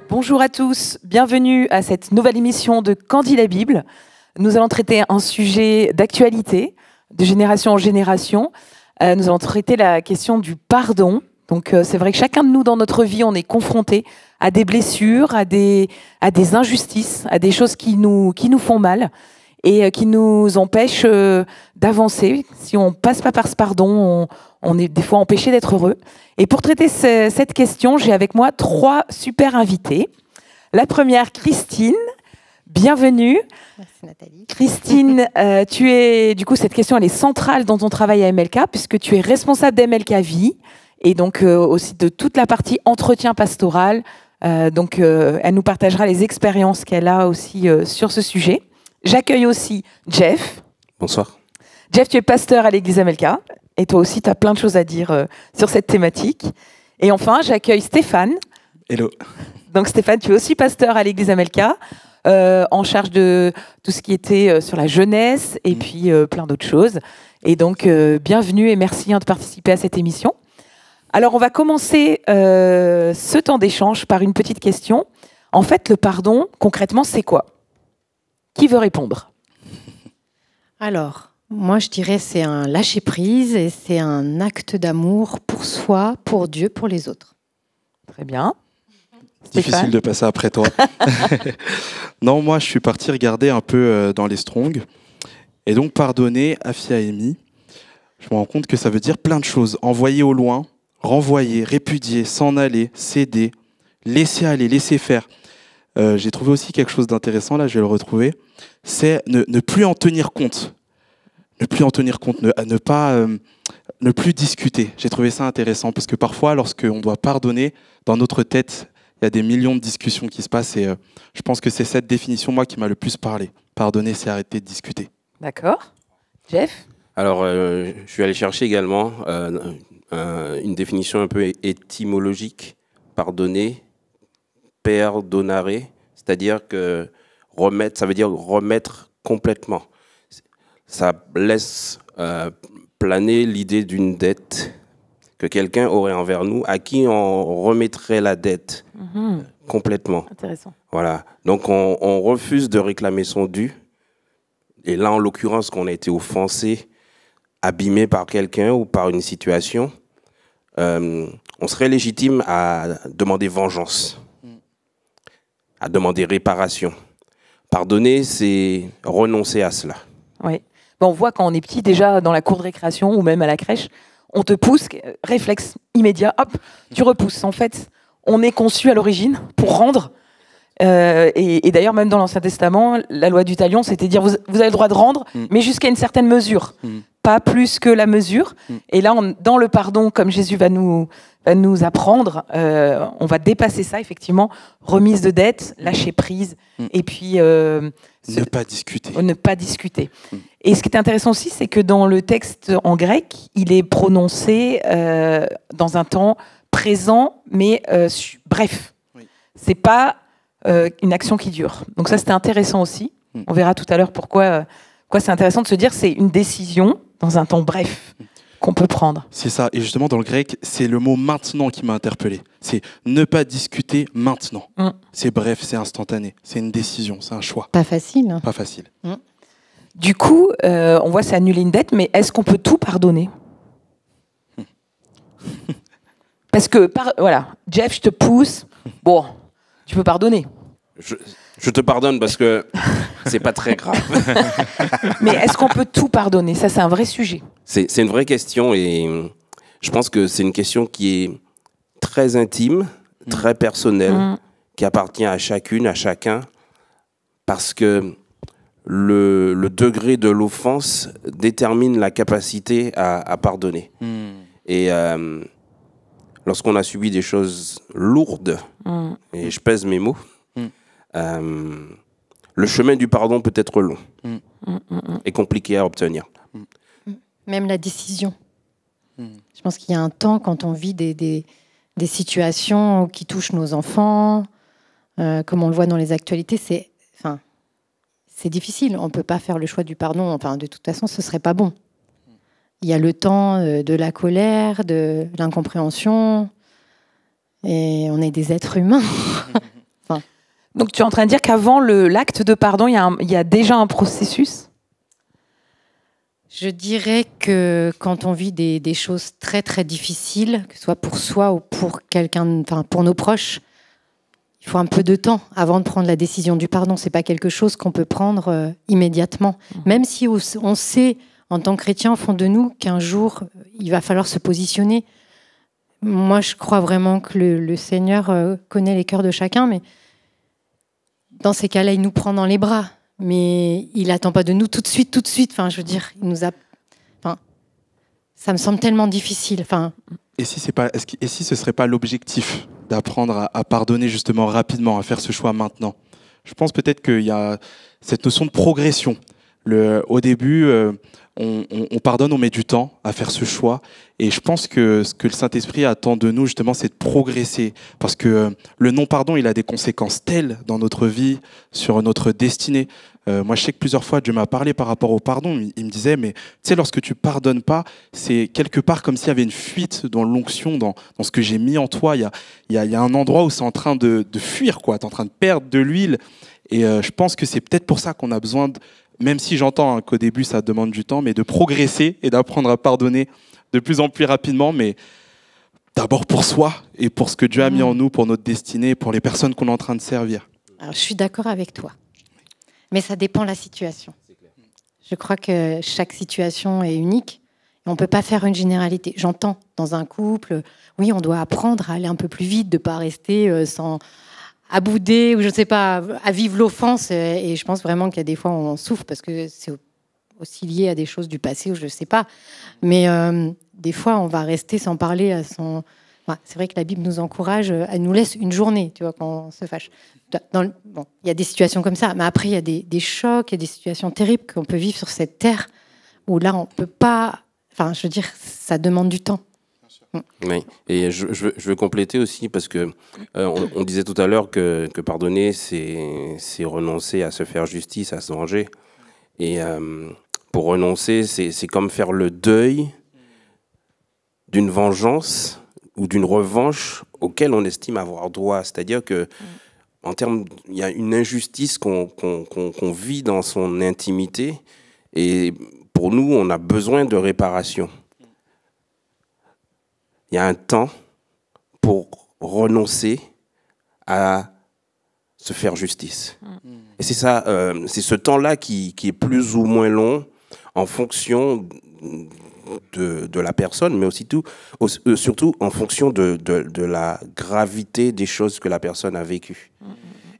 Bonjour à tous, bienvenue à cette nouvelle émission de Qu'en dit la Bible. Nous allons traiter un sujet d'actualité, de génération en génération. Nous allons traiter la question du pardon. Donc c'est vrai que chacun de nous dans notre vie, on est confronté à des blessures, à des injustices, à des choses qui nous font mal et qui nous empêchent d'avancer. Si on ne passe pas par ce pardon, on est des fois empêché d'être heureux. Et pour traiter cette question, j'ai avec moi 3 super invités. La première, Christine. Bienvenue. Merci Nathalie. Christine, du coup, cette question elle est centrale dans ton travail à MLK, puisque tu es responsable d'MLK Vie et donc aussi de toute la partie entretien pastoral. Elle nous partagera les expériences qu'elle a aussi sur ce sujet. J'accueille aussi Jeff. Bonsoir. Jeff, tu es pasteur à l'église MLK et toi aussi, tu as plein de choses à dire sur cette thématique. Et enfin, j'accueille Stéphane. Hello. Donc Stéphane, tu es aussi pasteur à l'église MLK. En charge de tout ce qui était sur la jeunesse et puis plein d'autres choses. Et donc, bienvenue et merci de participer à cette émission. Alors, on va commencer ce temps d'échange par une petite question. En fait, le pardon, concrètement, c'est quoi? Qui veut répondre? Alors, moi je dirais c'est un lâcher-prise et c'est un acte d'amour pour soi, pour Dieu, pour les autres. Très bien. Difficile de passer après toi. Non, moi, je suis parti regarder un peu dans les Strong. Et donc, pardonner, Aphiaemi, je me rends compte que ça veut dire plein de choses. Envoyer au loin, renvoyer, répudier, s'en aller, céder, laisser aller, laisser faire. J'ai trouvé aussi quelque chose d'intéressant, là, je vais le retrouver. C'est ne plus en tenir compte. Ne plus en tenir compte, ne plus discuter. J'ai trouvé ça intéressant parce que parfois, lorsqu'on doit pardonner, dans notre tête, il y a des millions de discussions qui se passent et je pense que c'est cette définition, moi, qui m'a le plus parlé. Pardonner, c'est arrêter de discuter. D'accord. Jeff? Alors, je suis allé chercher également une définition un peu étymologique. Pardonner, perdonare, c'est-à-dire que remettre, ça veut dire remettre complètement. Ça laisse planer l'idée d'une dette que quelqu'un aurait envers nous, à qui on remettrait la dette complètement. Intéressant. Voilà. Donc, on refuse de réclamer son dû. Et là, en l'occurrence, qu'on a été offensé, abîmé par quelqu'un ou par une situation, on serait légitime à demander vengeance, à demander réparation. Pardonner, c'est renoncer à cela. Oui. On voit quand on est petit, déjà dans la cour de récréation ou même à la crèche, on te pousse, réflexe immédiat, hop, tu repousses. En fait, on est conçu à l'origine pour rendre. Et d'ailleurs, même dans l'Ancien Testament, la loi du talion, c'était dire vous avez le droit de rendre, mais jusqu'à une certaine mesure, pas plus que la mesure. Et là, dans le pardon, comme Jésus va nous apprendre, on va dépasser ça, effectivement, remise de dette, lâcher prise, et puis ne pas discuter. Ne pas discuter. Et ce qui est intéressant aussi, c'est que dans le texte en grec, il est prononcé dans un temps présent, mais bref. Oui. C'est pas une action qui dure. Donc ça, c'était intéressant aussi. On verra tout à l'heure pourquoi c'est intéressant de se dire c'est une décision dans un temps bref qu'on peut prendre. C'est ça. Et justement, dans le grec, c'est le mot « maintenant » qui m'a interpellé. C'est ne pas discuter maintenant. C'est bref, c'est instantané. C'est une décision, c'est un choix. Pas facile. Hein. Pas facile. Du coup, on voit c'est annuler une dette, mais est-ce qu'on peut tout pardonner? Parce que, voilà, Jeff, je te pousse. Bon, tu peux pardonner. Je te pardonne parce que c'est pas très grave. Mais est-ce qu'on peut tout pardonner? Ça, c'est un vrai sujet. C'est une vraie question et je pense que c'est une question qui est très intime, très personnelle, qui appartient à chacune, à chacun, parce que le degré de l'offense détermine la capacité à pardonner. Et lorsqu'on a subi des choses lourdes, et je pèse mes mots, le chemin du pardon peut être long et compliqué à obtenir. Même la décision. Je pense qu'il y a un temps quand on vit des situations qui touchent nos enfants, comme on le voit dans les actualités, c'est difficile. On ne peut pas faire le choix du pardon. Enfin, de toute façon, ce ne serait pas bon. Il y a le temps de la colère, de l'incompréhension, et on est des êtres humains. Enfin. Donc tu es en train de dire qu'avant l'acte de pardon, il y a déjà un processus ? Je dirais que quand on vit des choses très très difficiles, que ce soit pour soi ou pour quelqu'un, enfin pour nos proches, il faut un peu de temps avant de prendre la décision du pardon. C'est pas quelque chose qu'on peut prendre immédiatement, même si on sait en tant que chrétien au fond de nous qu'un jour il va falloir se positionner. Moi, je crois vraiment que le Seigneur connaît les cœurs de chacun, mais dans ces cas-là, il nous prend dans les bras. Mais il n'attend pas de nous tout de suite. Enfin, je veux dire, il nous a. Enfin, ça me semble tellement difficile. Enfin. Et si ce serait pas l'objectif d'apprendre à pardonner justement rapidement, à faire ce choix maintenant ? Je pense peut-être qu'il y a cette notion de progression. Au début, on pardonne, on met du temps à faire ce choix. Et je pense que ce que le Saint-Esprit attend de nous, justement, c'est de progresser. Parce que le non-pardon, il a des conséquences telles dans notre vie, sur notre destinée. Moi, je sais que plusieurs fois, Dieu m'a parlé par rapport au pardon. Il me disait, mais tu sais, lorsque tu pardonnes pas, c'est quelque part comme s'il y avait une fuite dans l'onction, dans ce que j'ai mis en toi. Il y a un endroit où c'est en train de fuir, quoi. Tu es en train de perdre de l'huile. Et je pense que c'est peut-être pour ça qu'on a besoin même si j'entends qu'au début, ça demande du temps, mais de progresser et d'apprendre à pardonner de plus en plus rapidement, mais d'abord pour soi et pour ce que Dieu a mis en nous, pour notre destinée, pour les personnes qu'on est en train de servir. Alors, je suis d'accord avec toi, mais ça dépend de la situation. Je crois que chaque situation est unique et on ne peut pas faire une généralité. J'entends, dans un couple, oui, on doit apprendre à aller un peu plus vite, de ne pas rester à bouder ou je ne sais pas, à vivre l'offense. Et je pense vraiment qu'il y a des fois où on souffre parce que c'est aussi lié à des choses du passé ou je ne sais pas. Mais des fois, on va rester sans parler à son... Enfin, c'est vrai que la Bible nous encourage, elle nous laisse une journée, tu vois, quand on se fâche. Bon, il y a des situations comme ça, mais après, il y a des chocs, il y a des situations terribles qu'on peut vivre sur cette terre où là, on ne peut pas... Enfin, je veux dire, ça demande du temps. Oui, et je veux compléter aussi parce que on disait tout à l'heure que pardonner, c'est renoncer à se faire justice, à se venger. Et pour renoncer, c'est comme faire le deuil d'une vengeance ou d'une revanche auquel on estime avoir droit. C'est-à-dire que en termes, il y a une injustice qu'on vit dans son intimité et pour nous, on a besoin de réparation. Il y a un temps pour renoncer à se faire justice. Et c'est ça, c'est ce temps-là qui est plus ou moins long en fonction de la personne, mais aussi surtout en fonction de la gravité des choses que la personne a vécues.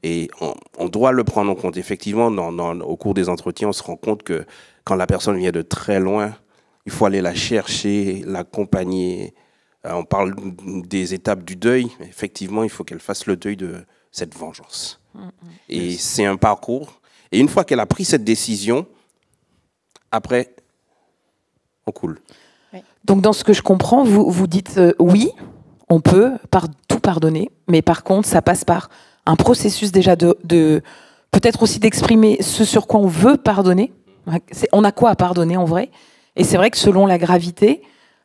Et on doit le prendre en compte. Effectivement, au cours des entretiens, on se rend compte que quand la personne vient de très loin, il faut aller la chercher, l'accompagner. On parle des étapes du deuil. Effectivement, il faut qu'elle fasse le deuil de cette vengeance. Et c'est un parcours. Et une fois qu'elle a pris cette décision, après, on coule. Donc, dans ce que je comprends, vous dites oui, on peut tout pardonner, mais par contre, ça passe par un processus déjà de peut-être aussi d'exprimer ce sur quoi on veut pardonner. On a quoi à pardonner en vrai ? Et c'est vrai que selon la gravité,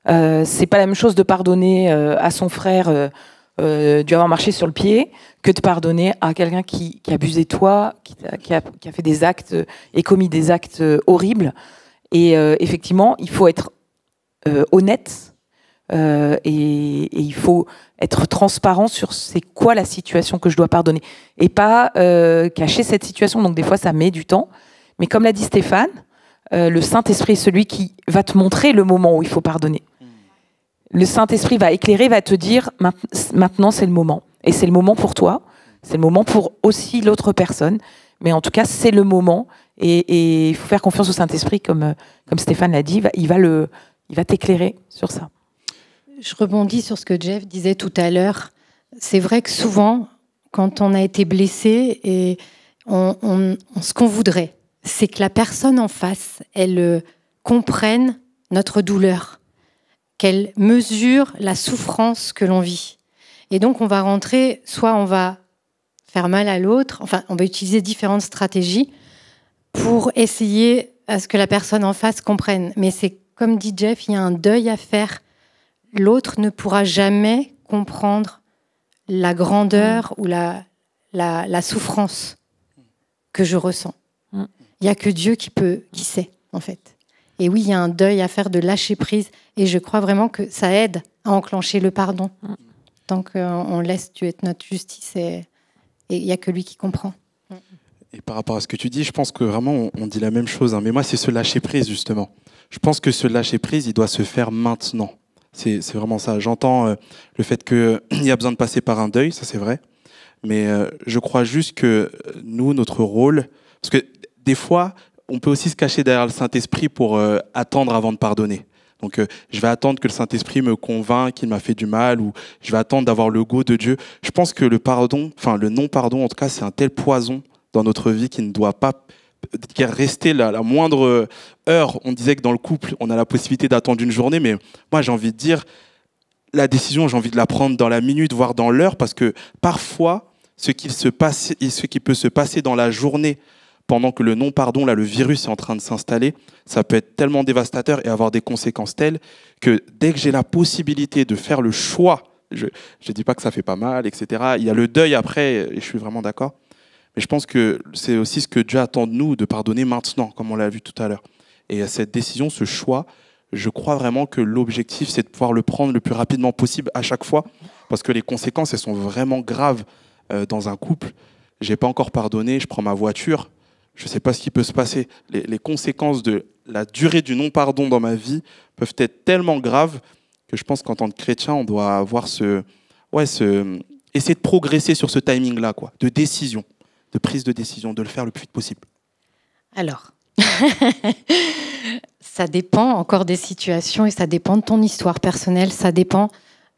c'est pas la même chose de pardonner à son frère dû avoir marché sur le pied que de pardonner à quelqu'un qui abusait de toi, qui a fait des actes et commis des actes horribles. Et effectivement, il faut être honnête et il faut être transparent sur c'est quoi la situation que je dois pardonner et pas cacher cette situation. Donc des fois, ça met du temps. Mais comme l'a dit Stéphane, le Saint-Esprit est celui qui va te montrer le moment où il faut pardonner. Le Saint-Esprit va éclairer, va te dire maintenant c'est le moment. Et c'est le moment pour toi, c'est le moment pour aussi l'autre personne. Mais en tout cas, c'est le moment. Et il faut faire confiance au Saint-Esprit, comme Stéphane l'a dit, il va t'éclairer sur ça. Je rebondis sur ce que Jeff disait tout à l'heure. C'est vrai que souvent, quand on a été blessé, et ce qu'on voudrait, c'est que la personne en face, elle comprenne notre douleur, qu'elle mesure la souffrance que l'on vit. Et donc, on va rentrer, soit on va faire mal à l'autre, enfin, on va utiliser différentes stratégies pour essayer à ce que la personne en face comprenne. Mais c'est comme dit Jeff, il y a un deuil à faire. L'autre ne pourra jamais comprendre la grandeur ou la souffrance que je ressens. Il n'y a que Dieu qui sait, en fait. Et oui, il y a un deuil à faire de lâcher prise. Et je crois vraiment que ça aide à enclencher le pardon. Tant qu'on laisse Dieu être notre justice, et il n'y a que lui qui comprend. Et par rapport à ce que tu dis, je pense que vraiment, on dit la même chose. Hein. Mais moi, c'est ce lâcher prise, justement. Je pense que ce lâcher prise, il doit se faire maintenant. C'est vraiment ça. J'entends le fait qu'il y a besoin de passer par un deuil, ça c'est vrai. Mais je crois juste que nous, notre rôle... Parce que des fois, on peut aussi se cacher derrière le Saint-Esprit pour attendre avant de pardonner. Donc, je vais attendre que le Saint-Esprit me convainc qu'il m'a fait du mal, ou je vais attendre d'avoir le go de Dieu. Je pense que le pardon, enfin le non-pardon, en tout cas, c'est un tel poison dans notre vie qui ne doit pas rester la moindre heure. On disait que dans le couple, on a la possibilité d'attendre une journée, mais moi, j'ai envie de dire, la décision, j'ai envie de la prendre dans la minute, voire dans l'heure, parce que parfois, ce qui peut se passer dans la journée, pendant que le non-pardon, là, le virus est en train de s'installer, ça peut être tellement dévastateur et avoir des conséquences telles que dès que j'ai la possibilité de faire le choix, je ne dis pas que ça fait pas mal, etc. Il y a le deuil après, et je suis vraiment d'accord. Mais je pense que c'est aussi ce que Dieu attend de nous, de pardonner maintenant, comme on l'a vu tout à l'heure. Et cette décision, ce choix, je crois vraiment que l'objectif, c'est de pouvoir le prendre le plus rapidement possible à chaque fois, parce que les conséquences, elles sont vraiment graves dans un couple. Je n'ai pas encore pardonné, je prends ma voiture, je ne sais pas ce qui peut se passer. Les conséquences de la durée du non-pardon dans ma vie peuvent être tellement graves que je pense qu'en tant que chrétien, on doit avoir essayer de progresser sur ce timing-là, quoi, de décision, de prise de décision, de le faire le plus vite possible. Alors, ça dépend encore des situations et ça dépend de ton histoire personnelle. Ça dépend.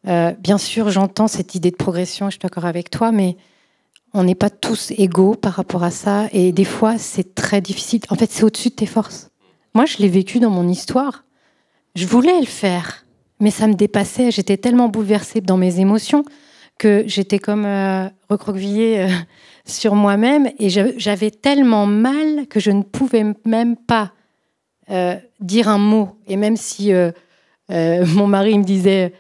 Bien sûr, j'entends cette idée de progression, je suis d'accord avec toi, mais on n'est pas tous égaux par rapport à ça. Et des fois, c'est très difficile. En fait, c'est au-dessus de tes forces. Moi, je l'ai vécu dans mon histoire. Je voulais le faire, mais ça me dépassait. J'étais tellement bouleversée dans mes émotions que j'étais comme recroquevillée sur moi-même. Et j'avais tellement mal que je ne pouvais même pas dire un mot. Et même si mon mari me disait...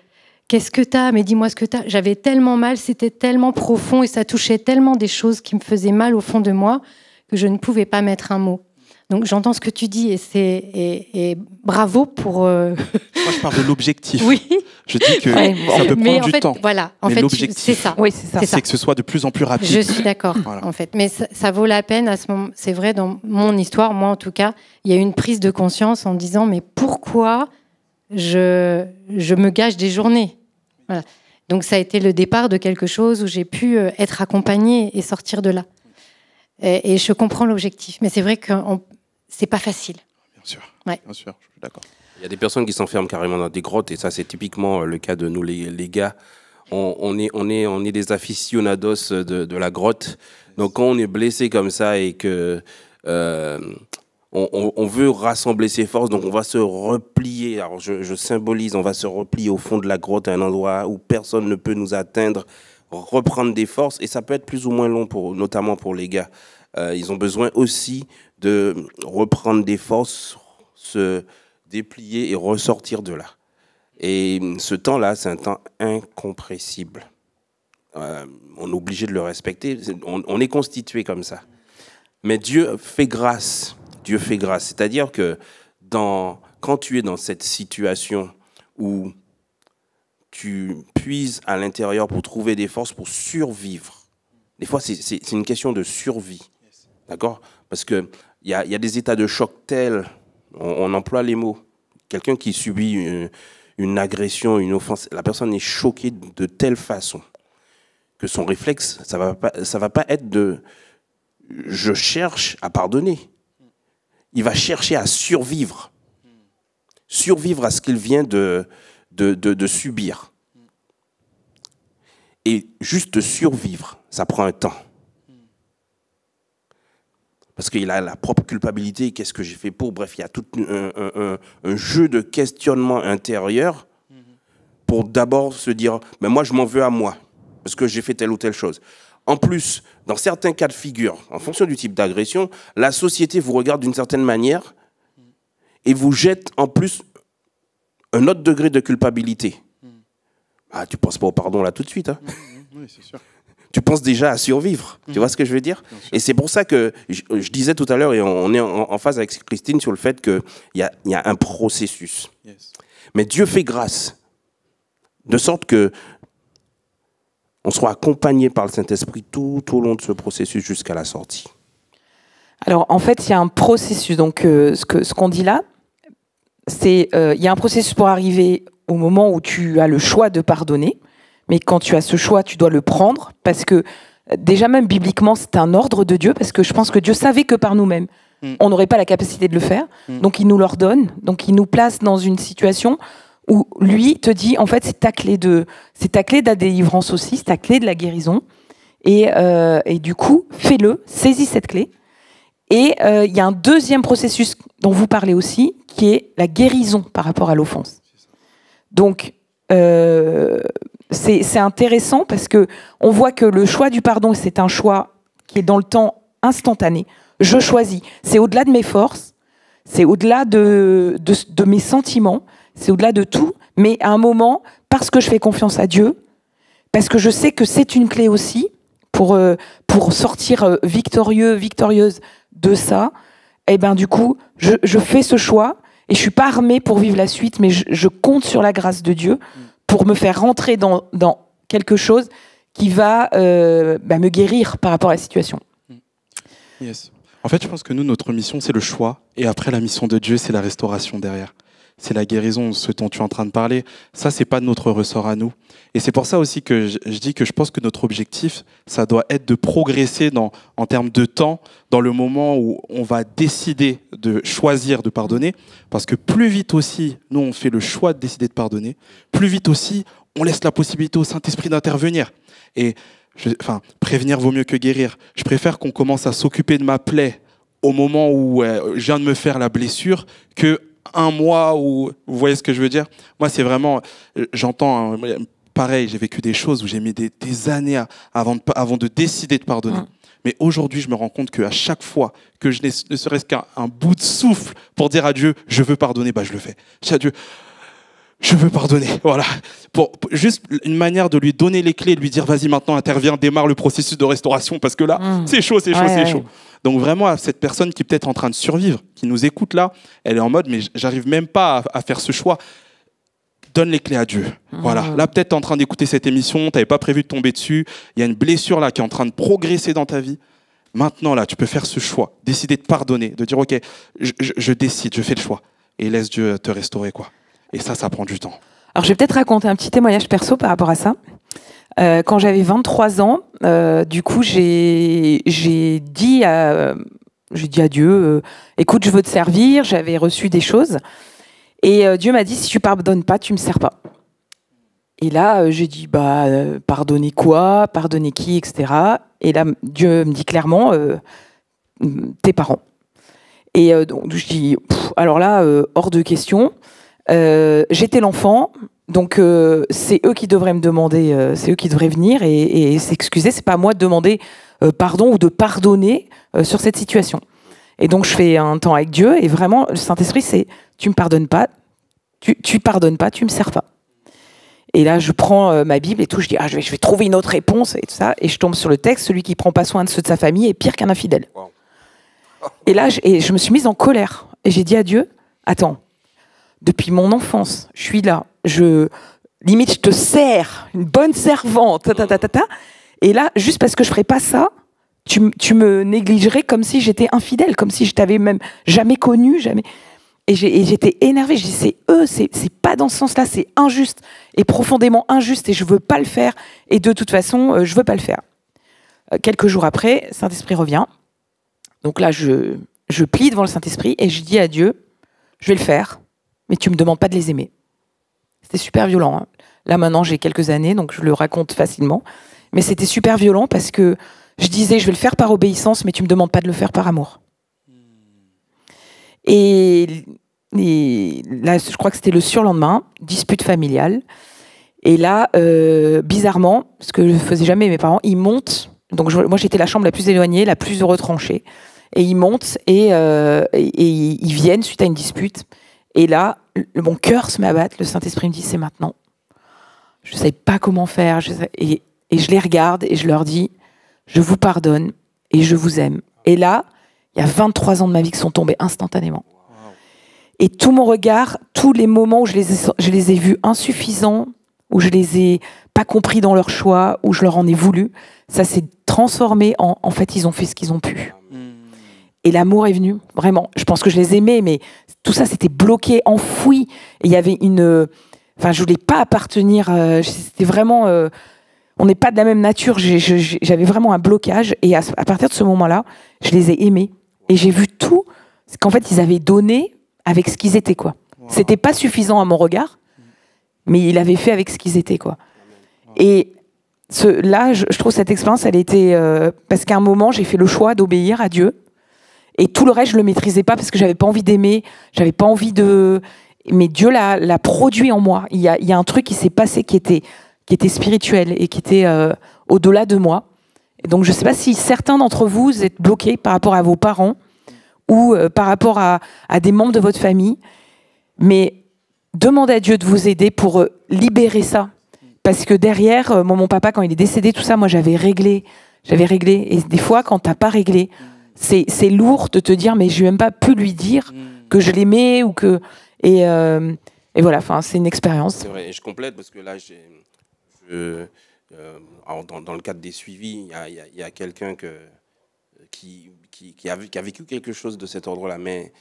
Qu'est-ce que t'as ? Mais dis-moi ce que t'as. J'avais tellement mal, c'était tellement profond et ça touchait tellement des choses qui me faisaient mal au fond de moi que je ne pouvais pas mettre un mot. Donc j'entends ce que tu dis et bravo pour... Moi, je parle de l'objectif. Oui. Je dis que ça peut prendre du temps. Voilà, en fait, c'est ça. Oui, c'est ça. C'est que ce soit de plus en plus rapide. Je suis d'accord, voilà. en fait. Mais ça vaut la peine à ce moment. C'est vrai, dans mon histoire, moi en tout cas, il y a eu une prise de conscience en disant mais pourquoi je me gâche des journées. Voilà. Donc ça a été le départ de quelque chose où j'ai pu être accompagnée et sortir de là. Et je comprends l'objectif, mais c'est vrai que c'est pas facile. Bien sûr, ouais. Bien sûr, je suis d'accord. Il y a des personnes qui s'enferment carrément dans des grottes et ça c'est typiquement le cas de nous les gars. On est des aficionados de la grotte. Donc quand on est blessé comme ça et que on veut rassembler ses forces, donc on va se replier. Alors je symbolise, on va se replier au fond de la grotte à un endroit où personne ne peut nous atteindre, reprendre des forces, et ça peut être plus ou moins long, notamment pour les gars. Ils ont besoin aussi de reprendre des forces, se déplier et ressortir de là. Et ce temps-là, c'est un temps incompressible. On est obligé de le respecter. On est constitué comme ça. Mais Dieu fait grâce. Dieu fait grâce. C'est-à-dire que quand tu es dans cette situation où tu puises à l'intérieur pour trouver des forces pour survivre, des fois, c'est une question de survie. D'accord ? Parce qu'il y a des états de choc tels, on emploie les mots. Quelqu'un qui subit une agression, une offense, la personne est choquée de telle façon que son réflexe, ça va pas être de « je cherche à pardonner ». Il va chercher à survivre. Survivre à ce qu'il vient de subir. Et juste survivre, ça prend un temps. Parce qu'il a la propre culpabilité, qu'est-ce que j'ai fait pour... Bref, il y a tout un jeu de questionnement intérieur pour d'abord se dire, mais moi je m'en veux à moi, parce que j'ai fait telle ou telle chose. En plus, dans certains cas de figure, en fonction du type d'agression, la société vous regarde d'une certaine manière et vous jette en plus un autre degré de culpabilité. Ah, tu ne penses pas au pardon là tout de suite. Hein. Oui, c'est sûr. Tu penses déjà à survivre. Tu vois ce que je veux dire? Et c'est pour ça que je disais tout à l'heure, et on est en phase avec Christine sur le fait qu'il y a un processus. Yes. Mais Dieu fait grâce, de sorte que on soit accompagné par le Saint-Esprit tout au long de ce processus jusqu'à la sortie. Alors, en fait, il y a un processus. Donc, ce qu'on dit là, c'est il y a un processus pour arriver au moment où tu as le choix de pardonner. Mais quand tu as ce choix, tu dois le prendre. Parce que, déjà même bibliquement, c'est un ordre de Dieu. Parce que je pense que Dieu savait que par nous-mêmes, on n'aurait pas la capacité de le faire. Donc, il nous l'ordonne. Donc, il nous place dans une situation où lui te dit, en fait, c'est ta clé de la délivrance aussi, c'est ta clé de la guérison. Et du coup, fais-le, saisis cette clé. Et il y a un deuxième processus dont vous parlez aussi, qui est la guérison par rapport à l'offense. Donc, c'est intéressant parce que on voit que le choix du pardon, c'est un choix qui est dans le temps instantané. Je choisis. C'est au-delà de mes forces, c'est au-delà de mes sentiments, c'est au-delà de tout. Mais à un moment, parce que je fais confiance à Dieu, parce que je sais que c'est une clé aussi pour sortir victorieuse de ça, et ben du coup, je fais ce choix et je suis pas armée pour vivre la suite, mais je compte sur la grâce de Dieu pour me faire rentrer dans quelque chose qui va me guérir par rapport à la situation. Yes. En fait, je pense que nous, notre mission, c'est le choix. Et après, la mission de Dieu, c'est la restauration derrière. C'est la guérison, ce dont tu es en train de parler. Ça, c'est pas notre ressort à nous. Et c'est pour ça aussi que je dis que je pense que notre objectif, ça doit être de progresser en termes de temps, dans le moment où on va décider de choisir de pardonner. Parce que plus vite aussi, nous, on fait le choix de décider de pardonner, plus vite aussi, on laisse la possibilité au Saint-Esprit d'intervenir. Et prévenir vaut mieux que guérir. Je préfère qu'on commence à s'occuper de ma plaie au moment où je viens de me faire la blessure que un mois où, vous voyez ce que je veux dire? Moi, c'est vraiment, j'entends, pareil, j'ai vécu des choses où j'ai mis des années avant de décider de pardonner. Mais aujourd'hui, je me rends compte qu'à chaque fois que je n'ai ne serait-ce qu'un bout de souffle pour dire à Dieu, je veux pardonner, je le fais. Je dis à Dieu, je veux pardonner, voilà. Juste une manière de lui donner les clés, de lui dire, vas-y, maintenant, interviens, démarre le processus de restauration, parce que là, c'est chaud. Donc vraiment, à cette personne qui est peut-être en train de survivre, qui nous écoute là, elle est en mode, mais j'arrive même pas à faire ce choix. Donne les clés à Dieu. Voilà. Là, peut-être tu es en train d'écouter cette émission, tu n'avais pas prévu de tomber dessus, il y a une blessure là qui est en train de progresser dans ta vie. Maintenant, là, tu peux faire ce choix, décider de pardonner, de dire, OK, je décide, je fais le choix. Et laisse Dieu te restaurer, quoi. Et ça prend du temps. Alors, je vais peut-être raconter un petit témoignage perso par rapport à ça. Quand j'avais 23 ans, du coup, j'ai dit à Dieu, écoute, je veux te servir, j'avais reçu des choses. Et Dieu m'a dit, si tu pardonnes pas, tu me sers pas. Et là, j'ai dit, pardonner quoi? Pardonner qui? Etc. Et là, Dieu me dit clairement, tes parents. Et donc, je dis, alors là, hors de question. J'étais l'enfant, donc c'est eux qui devraient me demander, c'est eux qui devraient venir et s'excuser. C'est pas à moi de demander pardon ou de pardonner sur cette situation. Et donc je fais un temps avec Dieu et vraiment le Saint-Esprit, c'est tu me pardonnes pas, tu pardonnes pas, tu me sers pas. Et là je prends ma Bible et tout, je dis je vais trouver une autre réponse et tout ça, et je tombe sur le texte, celui qui prend pas soin de ceux de sa famille est pire qu'un infidèle. Wow. Et là je me suis mise en colère et j'ai dit à Dieu, attends. Depuis mon enfance, je suis là. Limite, je te sers, une bonne servante. Et là, juste parce que je ferais pas ça, tu me négligerais comme si j'étais infidèle, comme si je t'avais même jamais connu, jamais. Et j'étais énervée. Je dis, c'est eux, c'est pas dans ce sens-là, c'est injuste et profondément injuste et je veux pas le faire. Et de toute façon, je veux pas le faire. Quelques jours après, Saint-Esprit revient. Donc là, je plie devant le Saint-Esprit et je dis à Dieu, je vais le faire. Mais tu me demandes pas de les aimer. C'était super violent. Hein. Là, maintenant, j'ai quelques années, donc je le raconte facilement. Mais c'était super violent parce que je disais, je vais le faire par obéissance, mais tu me demandes pas de le faire par amour. Et là, je crois que c'était le surlendemain, dispute familiale. Et là, bizarrement, ce que je faisais jamais mes parents, ils montent. Donc moi, j'étais la chambre la plus éloignée, la plus retranchée. Et ils montent et ils viennent suite à une dispute. Et là, mon cœur se met à battre. Le Saint-Esprit me dit, c'est maintenant. Je ne sais pas comment faire. Et je les regarde et je leur dis, je vous pardonne et je vous aime. Et là, il y a 23 ans de ma vie qui sont tombés instantanément. Et tout mon regard, tous les moments où je les ai vus insuffisants, où je les ai pas compris dans leur choix, où je leur en ai voulu, ça s'est transformé en fait, ils ont fait ce qu'ils ont pu. Et l'amour est venu, vraiment. Je pense que je les aimais, mais tout ça, c'était bloqué, enfoui. Et il y avait enfin, je voulais pas appartenir. C'était vraiment... on n'est pas de la même nature. J'avais vraiment un blocage. Et à partir de ce moment-là, je les ai aimés. Et j'ai vu tout ce qu'en fait, ils avaient donné avec ce qu'ils étaient, quoi. Wow. C'était pas suffisant à mon regard, mais ils l'avaient fait avec ce qu'ils étaient, quoi. Et là, je trouve cette expérience, elle était... parce qu'à un moment, j'ai fait le choix d'obéir à Dieu. Et tout le reste, je le maîtrisais pas parce que j'avais pas envie d'aimer, j'avais pas envie de... Mais Dieu l'a produit en moi. Il y a un truc qui s'est passé qui était spirituel et qui était au-delà de moi. Et donc, je sais pas si certains d'entre vous êtes bloqués par rapport à vos parents ou par rapport à des membres de votre famille. Mais demandez à Dieu de vous aider pour libérer ça. Parce que derrière, mon papa, quand il est décédé, tout ça, moi, j'avais réglé. Et des fois, quand t'as pas réglé, c'est lourd de te dire, mais je n'ai même pas pu lui dire que je l'aimais ou que... Et voilà, c'est une expérience. C'est vrai, et je complète parce que là, dans le cadre des suivis, il y a quelqu'un qui a vécu quelque chose de cet ordre-là, mais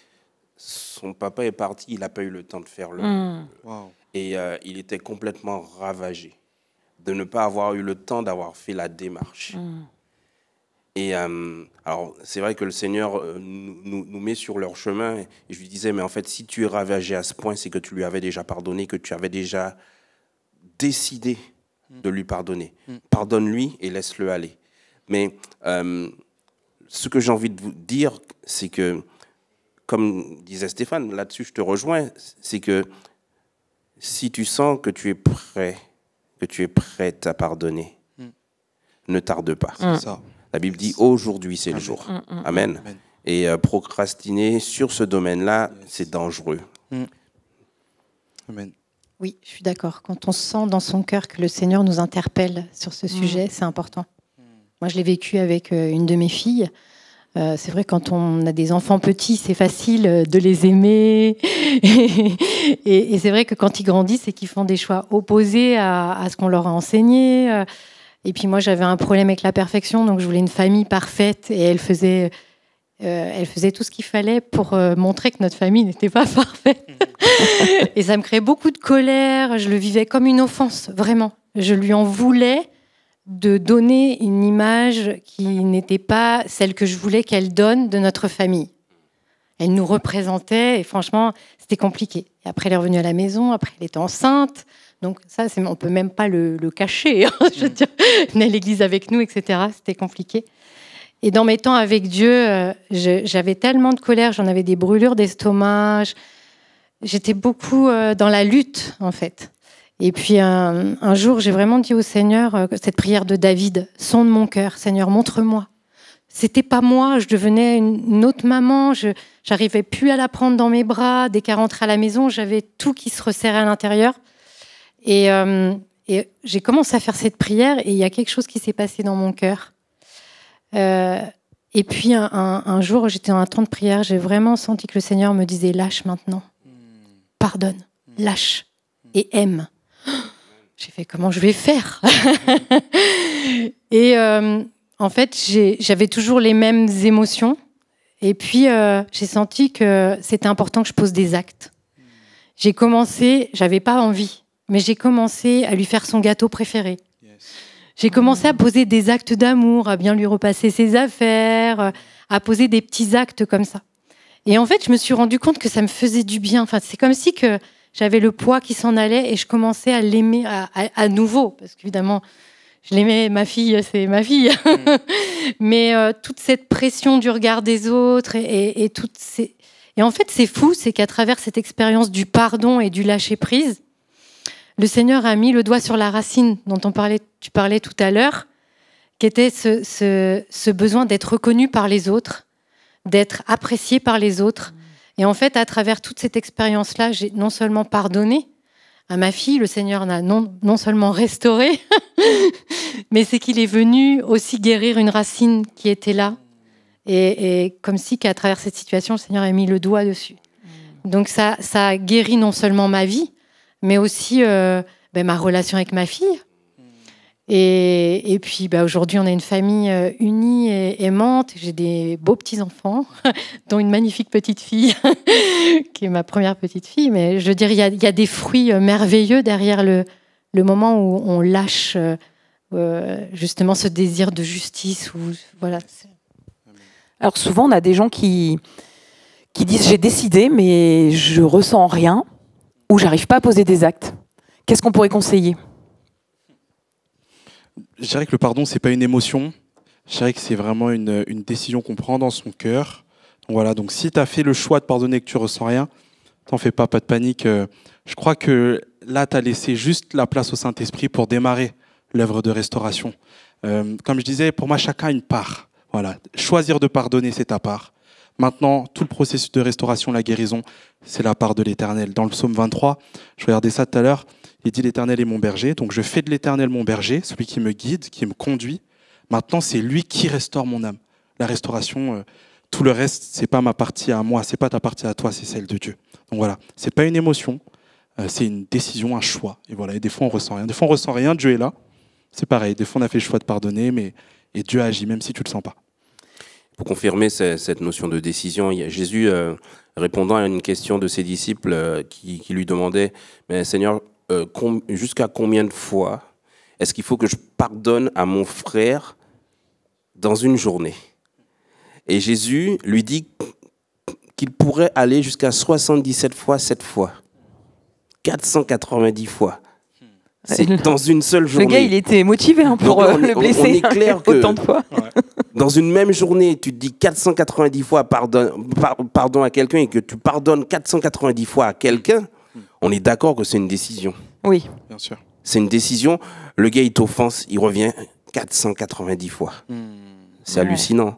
son papa est parti, il n'a pas eu le temps de faire Wow. Et il était complètement ravagé de ne pas avoir eu le temps d'avoir fait la démarche. Et alors, c'est vrai que le Seigneur nous met sur leur chemin. Et je lui disais, mais en fait, si tu es ravagé à ce point, c'est que tu lui avais déjà pardonné, que tu avais déjà décidé de lui pardonner. Pardonne-lui et laisse-le aller. Mais ce que j'ai envie de vous dire, c'est que, comme disait Stéphane, là-dessus je te rejoins, c'est que si tu sens que tu es prêt, que tu es prête à pardonner, ne tarde pas. C'est ça. La Bible dit aujourd'hui c'est le jour. Amen. Amen. Et procrastiner sur ce domaine-là, c'est dangereux. Amen. Oui, je suis d'accord. Quand on sent dans son cœur que le Seigneur nous interpelle sur ce sujet, c'est important. Moi, je l'ai vécu avec une de mes filles. C'est vrai, quand on a des enfants petits, c'est facile de les aimer. Et c'est vrai que quand ils grandissent et qu'ils font des choix opposés à ce qu'on leur a enseigné. Et puis moi, j'avais un problème avec la perfection, donc je voulais une famille parfaite. Et elle faisait tout ce qu'il fallait pour montrer que notre famille n'était pas parfaite. Et ça me créait beaucoup de colère. Je le vivais comme une offense, vraiment. Je lui en voulais de donner une image qui n'était pas celle que je voulais qu'elle donne de notre famille. Elle nous représentait et franchement, c'était compliqué. Et après, elle est revenue à la maison. Après, elle était enceinte. Donc ça, on ne peut même pas le cacher. Hein, je veux dire, venait à l'église avec nous, etc. C'était compliqué. Et dans mes temps avec Dieu, j'avais tellement de colère, j'en avais des brûlures d'estomac. J'étais beaucoup dans la lutte, en fait. Et puis un jour, j'ai vraiment dit au Seigneur, cette prière de David, sonde mon cœur, Seigneur, montre-moi. C'était pas moi, je devenais une autre maman, j'arrivais plus à la prendre dans mes bras. Dès qu'elle rentrait à la maison, j'avais tout qui se resserrait à l'intérieur. Et j'ai commencé à faire cette prière et il y a quelque chose qui s'est passé dans mon cœur. Et puis un jour, j'étais dans un temps de prière, j'ai vraiment senti que le Seigneur me disait « Lâche maintenant, pardonne, lâche et aime ». J'ai fait « Comment je vais faire ?» Et en fait, j'avais toujours les mêmes émotions. Et puis, j'ai senti que c'était important que je pose des actes. J'ai commencé, j'avais pas envie, mais j'ai commencé à lui faire son gâteau préféré. J'ai commencé à poser des actes d'amour, à bien lui repasser ses affaires, à poser des petits actes comme ça. Et en fait, je me suis rendu compte que ça me faisait du bien. Enfin, c'est comme si que j'avais le poids qui s'en allait et je commençais à l'aimer à nouveau. Parce qu'évidemment, je l'aimais, ma fille, c'est ma fille. Mais toute cette pression du regard des autres et toutes ces... Et en fait, c'est fou, c'est qu'à travers cette expérience du pardon et du lâcher-prise, le Seigneur a mis le doigt sur la racine dont tu parlais tout à l'heure, qui était ce besoin d'être reconnu par les autres, d'être apprécié par les autres. Et en fait, à travers toute cette expérience-là, j'ai non seulement pardonné à ma fille, le Seigneur n'a non seulement restauré, mais c'est qu'il est venu aussi guérir une racine qui était là. Et comme si qu'à travers cette situation, le Seigneur a mis le doigt dessus. Donc ça a guéri non seulement ma vie, mais aussi ma relation avec ma fille. Et puis aujourd'hui, on a une famille unie et aimante. J'ai des beaux petits-enfants, dont une magnifique petite fille, qui est ma première petite fille. Mais je veux dire, il y a des fruits merveilleux derrière le moment où on lâche justement ce désir de justice. Voilà. Alors souvent, on a des gens qui disent « j'ai décidé, mais je ressens rien » ou « j'arrive pas à poser des actes ». Qu'est-ce qu'on pourrait conseiller ? Je dirais que le pardon, c'est pas une émotion. Je dirais que c'est vraiment une décision qu'on prend dans son cœur. Donc voilà, donc si tu as fait le choix de pardonner et que tu ressens rien, t'en fais pas de panique. Je crois que là, tu as laissé juste la place au Saint-Esprit pour démarrer l'œuvre de restauration. Comme je disais, pour moi, chacun a une part. Voilà. Choisir de pardonner, c'est ta part. Maintenant, tout le processus de restauration, la guérison, c'est la part de l'Éternel. Dans le psaume 23, je regardais ça tout à l'heure, il dit « L'Éternel est mon berger ». Donc je fais de l'Éternel mon berger, celui qui me guide, qui me conduit. Maintenant, c'est lui qui restaure mon âme. La restauration, tout le reste, c'est pas ma partie à moi, c'est pas ta partie à toi, c'est celle de Dieu. Donc voilà, c'est pas une émotion, c'est une décision, un choix. Et voilà, et des fois on ressent rien. Des fois on ressent rien, Dieu est là. C'est pareil, des fois on a fait le choix de pardonner, et Dieu agit, même si tu le sens pas. Pour confirmer cette notion de décision, il y a Jésus répondant à une question de ses disciples qui lui demandaient « Mais Seigneur, jusqu'à combien de fois est-ce qu'il faut que je pardonne à mon frère dans une journée ?» Et Jésus lui dit qu'il pourrait aller jusqu'à 77 fois, 7 fois, 490 fois. C'est dans une seule journée. Le gars, il était motivé pour le blesser. On est clair que autant de fois. Dans une même journée, tu te dis 490 fois pardon à quelqu'un et que tu pardonnes 490 fois à quelqu'un, on est d'accord que c'est une décision. Oui. Bien sûr. C'est une décision. Le gars, il t'offense, il revient 490 fois. C'est hallucinant.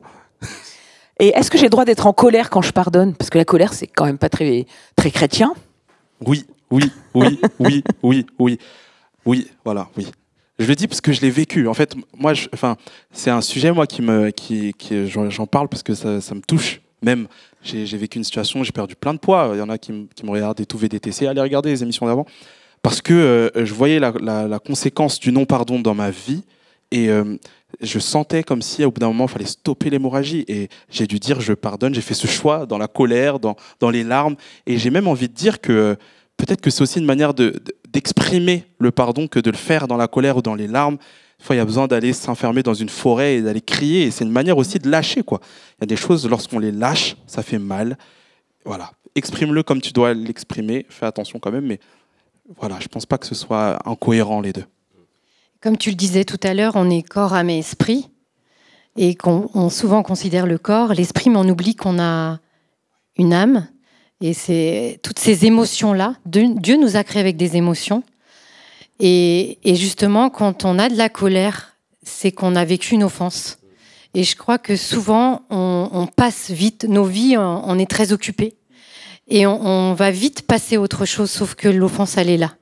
Et est-ce que j'ai le droit d'être en colère quand je pardonne ? Parce que la colère, c'est quand même pas très, très chrétien. Oui, voilà, oui. Je le dis parce que je l'ai vécu. En fait, moi, c'est un sujet moi j'en parle parce que ça me touche. Même, j'ai vécu une situation, j'ai perdu plein de poids. Il y en a qui me regardent et tout VDTC. Allez regarder les émissions d'avant, parce que je voyais la conséquence du non-pardon dans ma vie et je sentais comme si au bout d'un moment il fallait stopper l'hémorragie. Et j'ai dû dire je pardonne. J'ai fait ce choix dans la colère, dans les larmes, et j'ai même envie de dire que peut-être que c'est aussi une manière d'exprimer le pardon que de le faire dans la colère ou dans les larmes. Des fois, il y a besoin d'aller s'enfermer dans une forêt et d'aller crier. Et c'est une manière aussi de lâcher, quoi. Il y a des choses, lorsqu'on les lâche, ça fait mal. Voilà. Exprime-le comme tu dois l'exprimer. Fais attention quand même. Mais voilà, je ne pense pas que ce soit incohérent, les deux. Comme tu le disais tout à l'heure, on est corps, âme et esprit. Et qu'on souvent considère le corps, l'esprit, mais on oublie qu'on a une âme. Et c'est toutes ces émotions-là. Dieu nous a créés avec des émotions. Et justement, quand on a de la colère, c'est qu'on a vécu une offense. Et je crois que souvent, on passe vite. Nos vies, on est très occupés. Et on va vite passer à autre chose, sauf que l'offense, elle est là.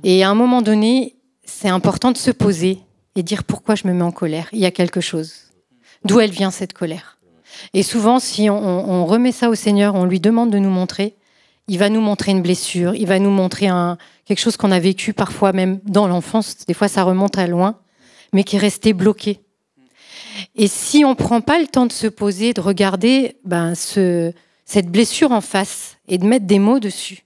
Et à un moment donné, c'est important de se poser et dire pourquoi je me mets en colère. Il y a quelque chose. D'où elle vient, cette colère ? Et souvent, si on remet ça au Seigneur, on lui demande de nous montrer, il va nous montrer une blessure, il va nous montrer quelque chose qu'on a vécu parfois même dans l'enfance, des fois ça remonte à loin, mais qui est resté bloqué. Et si on ne prend pas le temps de se poser, de regarder cette blessure en face et de mettre des mots dessus,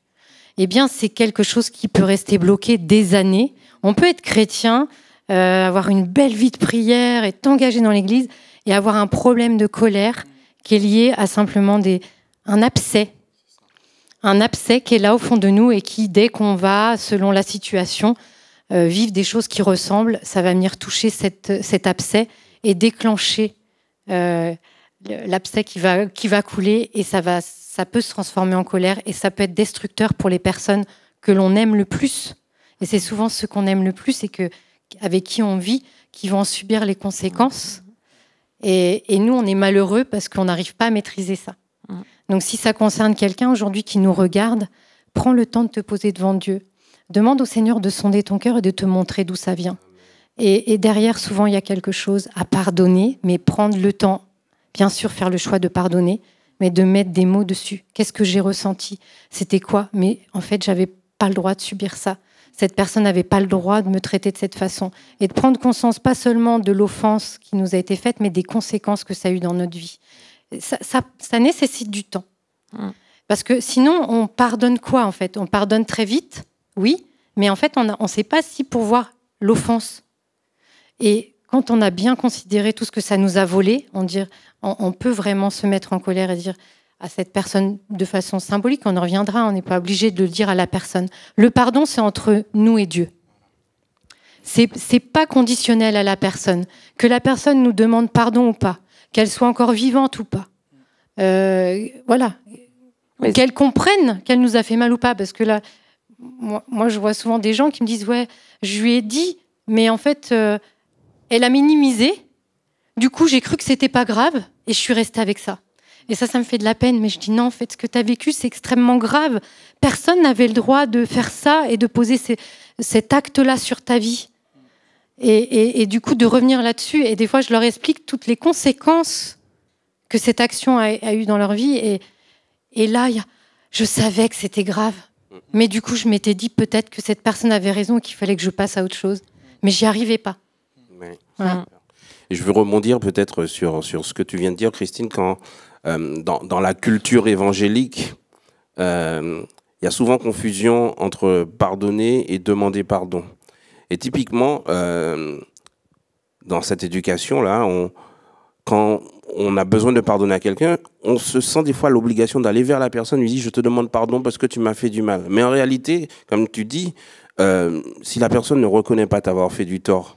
eh bien c'est quelque chose qui peut rester bloqué des années. On peut être chrétien, avoir une belle vie de prière, être engagé dans l'église, et avoir un problème de colère qui est lié à simplement un abcès qui est là au fond de nous et qui, dès qu'on va, selon la situation, vivre des choses qui ressemblent, ça va venir toucher cet abcès et déclencher l'abcès qui va couler, et ça peut se transformer en colère, et ça peut être destructeur pour les personnes que l'on aime le plus. Et c'est souvent ceux qu'on aime le plus et avec qui on vit qui vont en subir les conséquences. Et nous, on est malheureux parce qu'on n'arrive pas à maîtriser ça. Donc si ça concerne quelqu'un aujourd'hui qui nous regarde, prends le temps de te poser devant Dieu. Demande au Seigneur de sonder ton cœur et de te montrer d'où ça vient. Et derrière, souvent, il y a quelque chose à pardonner, mais prendre le temps, bien sûr, faire le choix de pardonner, mais de mettre des mots dessus. Qu'est-ce que j'ai ressenti? C'était quoi? Mais en fait, j'avais pas le droit de subir ça. Cette personne n'avait pas le droit de me traiter de cette façon. Et de prendre conscience, pas seulement de l'offense qui nous a été faite, mais des conséquences que ça a eu dans notre vie. Ça nécessite du temps. Parce que sinon, on pardonne quoi, en fait? On pardonne très vite, oui, mais en fait, on ne sait pas si pour voir l'offense. Et quand on a bien considéré tout ce que ça nous a volé, on peut vraiment se mettre en colère et dire à cette personne de façon symbolique, on en reviendra, on n'est pas obligé de le dire à la personne. Le pardon, c'est entre nous et Dieu. C'est pas conditionnel à la personne. Que la personne nous demande pardon ou pas, qu'elle soit encore vivante ou pas. Voilà. Mais qu'elle comprenne qu'elle nous a fait mal ou pas. Parce que là, moi, je vois souvent des gens qui me disent « Ouais, je lui ai dit, mais en fait... elle a minimisé. Du coup, j'ai cru que c'était pas grave et je suis restée avec ça. Et ça me fait de la peine. Mais je dis non, en fait, ce que tu as vécu, c'est extrêmement grave. Personne n'avait le droit de faire ça et de poser cet acte-là sur ta vie. Et du coup, de revenir là-dessus. Et des fois, je leur explique toutes les conséquences que cette action a eues dans leur vie. Et là, je savais que c'était grave. Mais du coup, je m'étais dit peut-être que cette personne avait raison et qu'il fallait que je passe à autre chose. Mais j'y arrivais pas. Voilà. Et je veux rebondir peut-être sur ce que tu viens de dire, Christine, quand dans la culture évangélique, il y a souvent confusion entre pardonner et demander pardon. Et typiquement, dans cette éducation-là, quand on a besoin de pardonner à quelqu'un, on se sent des fois l'obligation d'aller vers la personne, lui dire « je te demande pardon parce que tu m'as fait du mal ». Mais en réalité, comme tu dis, si la personne ne reconnaît pas t'avoir fait du tort,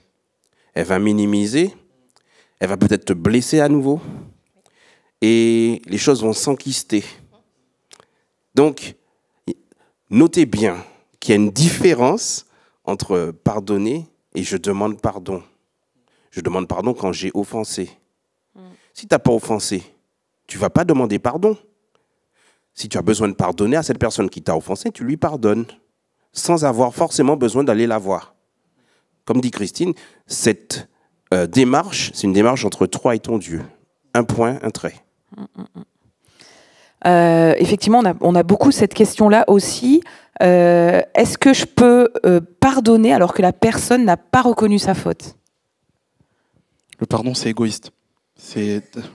elle va minimiser, elle va peut-être te blesser à nouveau, et les choses vont s'enquister. Donc, notez bien qu'il y a une différence entre pardonner et je demande pardon. Je demande pardon quand j'ai offensé. Si tu n'as pas offensé, tu ne vas pas demander pardon. Si tu as besoin de pardonner à cette personne qui t'a offensé, tu lui pardonnes, sans avoir forcément besoin d'aller la voir. Comme dit Christine, cette démarche, c'est une démarche entre toi et ton Dieu. Un point, un trait. Effectivement, on a beaucoup cette question-là aussi. Est-ce que je peux pardonner alors que la personne n'a pas reconnu sa faute? Le pardon, c'est égoïste.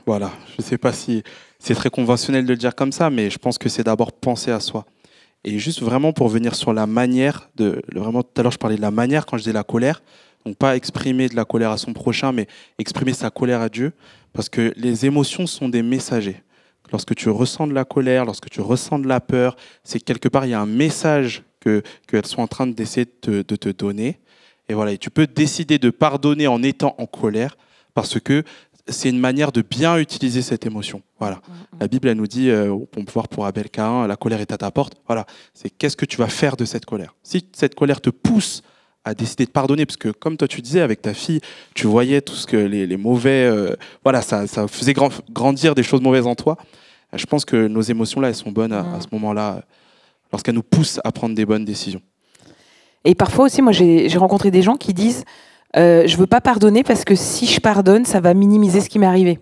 Voilà, je ne sais pas si c'est très conventionnel de le dire comme ça, mais je pense que c'est d'abord penser à soi. Et juste vraiment pour venir sur la manière, vraiment tout à l'heure je parlais de la manière quand je disais la colère, donc pas exprimer de la colère à son prochain, mais exprimer sa colère à Dieu, parce que les émotions sont des messagers. Lorsque tu ressens de la colère, lorsque tu ressens de la peur, c'est quelque part il y a un message qu'elles sont en train d'essayer de te donner. Et voilà, et tu peux décider de pardonner en étant en colère, parce que c'est une manière de bien utiliser cette émotion. Voilà. La Bible, elle nous dit, on peut voir pour Abel Caïn, la colère est à ta porte. Voilà. C'est qu'est-ce que tu vas faire de cette colère. Si cette colère te pousse à décider de pardonner, parce que comme toi tu disais avec ta fille, tu voyais tout ce que les mauvais, voilà, ça faisait grandir des choses mauvaises en toi. Je pense que nos émotions là, elles sont bonnes à ce moment-là, lorsqu'elles nous poussent à prendre des bonnes décisions. Et parfois aussi, moi j'ai rencontré des gens qui disent je veux pas pardonner parce que si je pardonne, ça va minimiser ce qui m'est arrivé.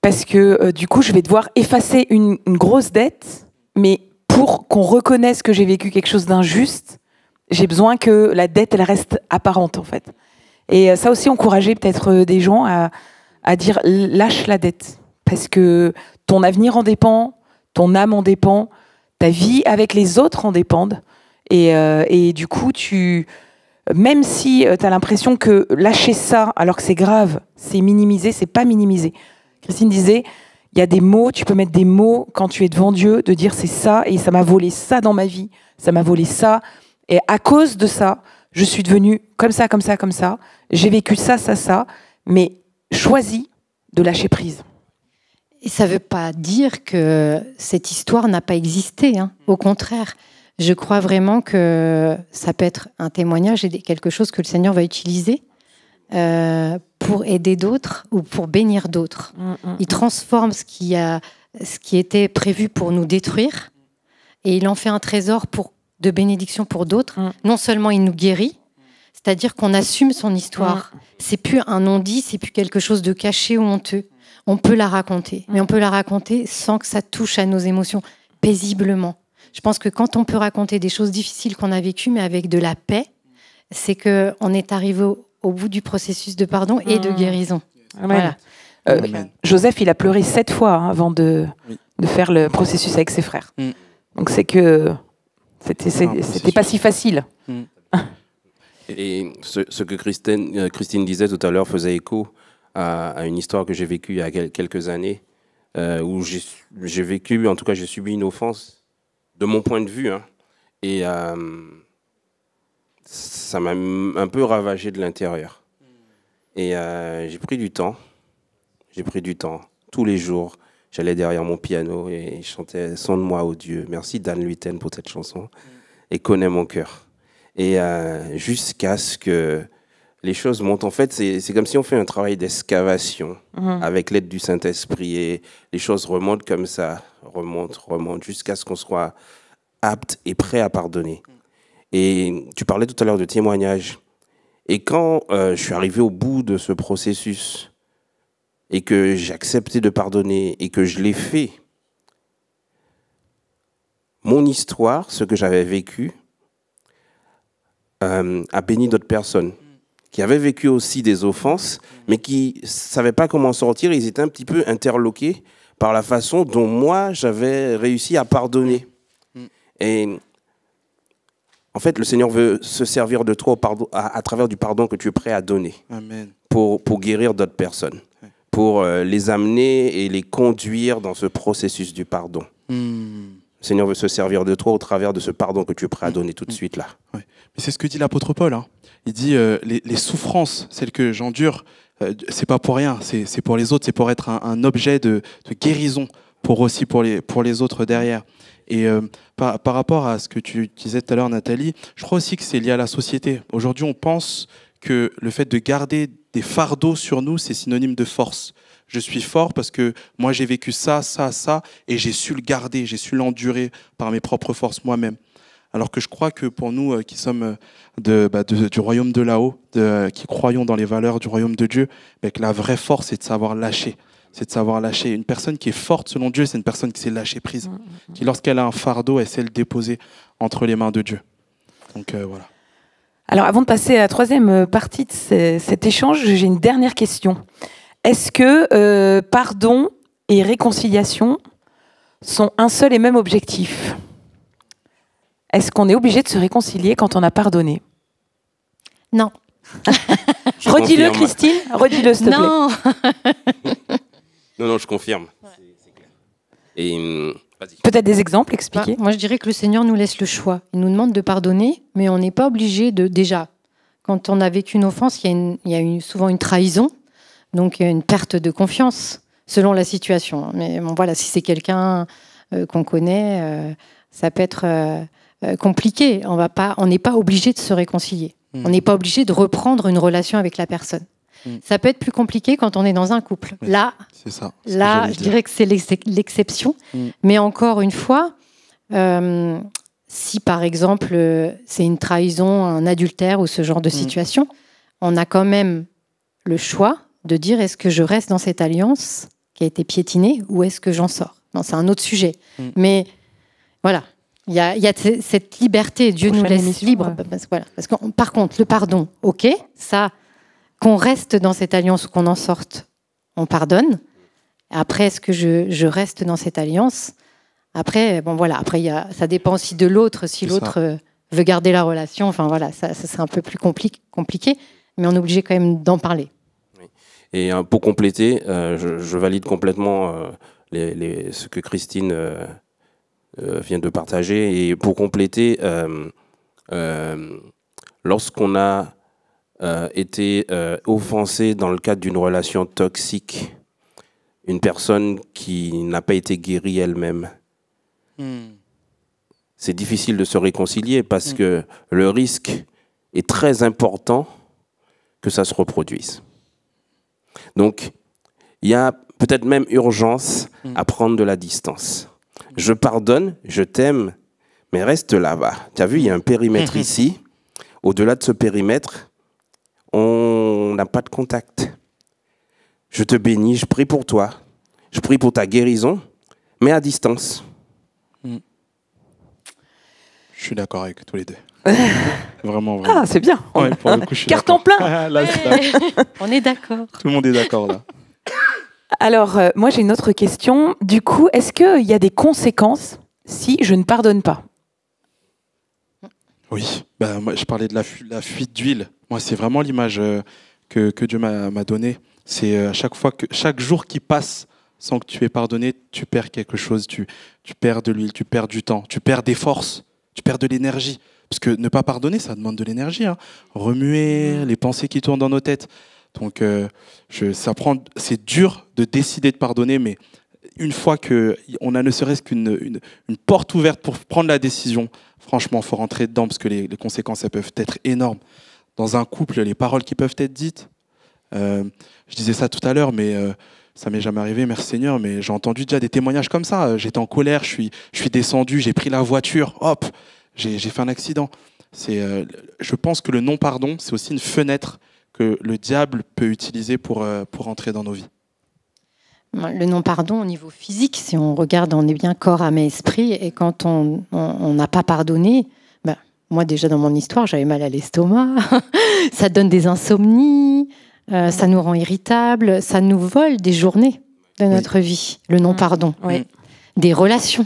Parce que du coup, je vais devoir effacer une grosse dette, mais pour qu'on reconnaisse que j'ai vécu quelque chose d'injuste, j'ai besoin que la dette, elle reste apparente, en fait. Et ça aussi, encourager peut-être des gens à dire lâche la dette. Parce que ton avenir en dépend, ton âme en dépend, ta vie avec les autres en dépendent. Et du coup, même si tu as l'impression que lâcher ça, alors que c'est grave, c'est minimiser, c'est pas minimiser. Christine disait, il y a des mots, tu peux mettre des mots quand tu es devant Dieu, de dire c'est ça, et ça m'a volé ça dans ma vie, ça m'a volé ça, et à cause de ça, je suis devenue comme ça, comme ça, comme ça, j'ai vécu ça, ça, ça, mais choisis de lâcher prise. Et ça ne veut pas dire que cette histoire n'a pas existé, hein. Au contraire. Je crois vraiment que ça peut être un témoignage et quelque chose que le Seigneur va utiliser pour aider d'autres ou pour bénir d'autres. Il transforme ce qui a ce qui était prévu pour nous détruire, et il en fait un trésor de bénédiction pour d'autres. Non seulement il nous guérit, c'est-à-dire qu'on assume son histoire. C'est plus un non-dit, c'est plus quelque chose de caché ou honteux. On peut la raconter, mais on peut la raconter sans que ça touche à nos émotions, paisiblement. Je pense que quand on peut raconter des choses difficiles qu'on a vécues, mais avec de la paix, c'est qu'on est arrivé au bout du processus de pardon et de guérison. Voilà. Joseph, il a pleuré 7 fois avant de faire le processus avec ses frères. Donc c'est que c'était pas si facile. Et ce que Christine disait tout à l'heure faisait écho à une histoire que j'ai vécue il y a quelques années, où j'ai vécu, en tout cas j'ai subi une offense de mon point de vue, hein, et ça m'a un peu ravagé de l'intérieur. Et j'ai pris du temps. Tous les jours, j'allais derrière mon piano et je chantais « Sonde-moi, ô Dieu ». Merci Dan Luiten pour cette chanson. Et « Connais mon cœur ». Et jusqu'à ce que les choses montent. En fait, c'est comme si on fait un travail d'excavation avec l'aide du Saint-Esprit. Et les choses remontent comme ça, remontent, jusqu'à ce qu'on soit apte et prêt à pardonner. Et tu parlais tout à l'heure de témoignage. Et quand je suis arrivé au bout de ce processus et que j'ai accepté de pardonner et que je l'ai fait, mon histoire, ce que j'avais vécu, a béni d'autres personnes qui avaient vécu aussi des offenses, mais qui ne savaient pas comment sortir. Ils étaient un petit peu interloqués par la façon dont moi, j'avais réussi à pardonner. Et en fait, le Seigneur veut se servir de toi à travers du pardon que tu es prêt à donner. Amen. Pour guérir d'autres personnes, pour les amener et les conduire dans ce processus du pardon. Le Seigneur veut se servir de toi au travers de ce pardon que tu es prêt à donner tout de suite là. Ouais. Mais c'est ce que dit l'apôtre Paul. Hein. Il dit les souffrances, celles que j'endure, c'est pas pour rien, c'est pour les autres, c'est pour être un objet de guérison pour les autres derrière. Et par rapport à ce que tu disais tout à l'heure, Nathalie, je crois aussi que c'est lié à la société. Aujourd'hui, on pense que le fait de garder des fardeaux sur nous, c'est synonyme de force. Je suis fort parce que moi, j'ai vécu ça, et j'ai su le garder, j'ai su l'endurer par mes propres forces moi-même. Alors que je crois que pour nous qui sommes du royaume de là-haut, qui croyons dans les valeurs du royaume de Dieu, que la vraie force, c'est de savoir lâcher. C'est de savoir lâcher. Une personne qui est forte selon Dieu, c'est une personne qui sait lâcher prise. Qui, lorsqu'elle a un fardeau, elle sait le déposer entre les mains de Dieu. Donc voilà. Alors avant de passer à la troisième partie de cet échange, j'ai une dernière question. Est-ce que pardon et réconciliation sont un seul et même objectif ? Est-ce qu'on est obligé de se réconcilier quand on a pardonné ? Non. Redis-le, Christine. Redis-le, s'il te plaît. Non. Non, je confirme. Ouais. C'est clair. Et vas-y. Peut-être des exemples, expliquer. Moi, je dirais que le Seigneur nous laisse le choix. Il nous demande de pardonner, mais on n'est pas obligé de... Déjà, quand on a vécu une offense, il y a souvent une trahison, donc une perte de confiance, selon la situation. Mais bon, voilà, si c'est quelqu'un qu'on connaît, ça peut être compliqué. On n'est pas obligé de se réconcilier. On n'est pas obligé de reprendre une relation avec la personne. Ça peut être plus compliqué quand on est dans un couple. Oui, là, je dirais que c'est l'exception. Mais encore une fois, si par exemple c'est une trahison, un adultère ou ce genre de situation, on a quand même le choix de dire est-ce que je reste dans cette alliance qui a été piétinée ou est-ce que j'en sors ? Non, c'est un autre sujet. Mais voilà, il y a cette liberté. Dieu nous laisse libres. Voilà. Parce que, par contre, le pardon, ok, ça... Qu'on reste dans cette alliance ou qu'on en sorte, on pardonne. Après, est-ce que je reste dans cette alliance ? Après, ça dépend aussi de l'autre. Si l'autre veut garder la relation, enfin voilà, ça c'est un peu plus compliqué, mais on est obligé quand même d'en parler. Et pour compléter, je valide complètement ce que Christine vient de partager. Et pour compléter, lorsqu'on a été offensé dans le cadre d'une relation toxique, une personne qui n'a pas été guérie elle-même. C'est difficile de se réconcilier parce que le risque est très important que ça se reproduise. Donc, il y a peut-être même urgence à prendre de la distance. Je pardonne, je t'aime, mais reste là-bas. Tu as vu, il y a un périmètre ici. Au-delà de ce périmètre, on n'a pas de contact. Je te bénis, je prie pour toi. Je prie pour ta guérison, mais à distance. Je suis d'accord avec tous les deux. Vraiment. Ah, c'est bien. Ouais, pour le coup, je suis Carton plein. Là, On est d'accord. tout le monde est d'accord là. Alors, moi, j'ai une autre question. Du coup, est-ce qu'il y a des conséquences si je ne pardonne pas? Oui, moi, je parlais de la fuite d'huile. Moi, c'est vraiment l'image que Dieu m'a donnée. C'est chaque jour qui passe sans que tu aies pardonné, tu perds quelque chose. Tu perds de l'huile, tu perds du temps, tu perds des forces, tu perds de l'énergie. Parce que ne pas pardonner, ça demande de l'énergie. Hein. Remuer les pensées qui tournent dans nos têtes. Donc, c'est dur de décider de pardonner, mais une fois qu'on a ne serait-ce qu'une porte ouverte pour prendre la décision, franchement, il faut rentrer dedans parce que les conséquences, elles peuvent être énormes. Dans un couple, les paroles qui peuvent être dites, je disais ça tout à l'heure, mais ça m'est jamais arrivé, merci Seigneur, mais j'ai entendu déjà des témoignages comme ça. J'étais en colère, je suis descendu, j'ai pris la voiture, hop, j'ai fait un accident. Je pense que le non-pardon, c'est aussi une fenêtre que le diable peut utiliser pour entrer dans nos vies. Le non-pardon au niveau physique, si on regarde, on est bien corps, âme et esprit, et quand on n'a pas pardonné, moi déjà dans mon histoire, j'avais mal à l'estomac, ça donne des insomnies, ça nous rend irritables, ça nous vole des journées de notre vie, le non-pardon, des relations.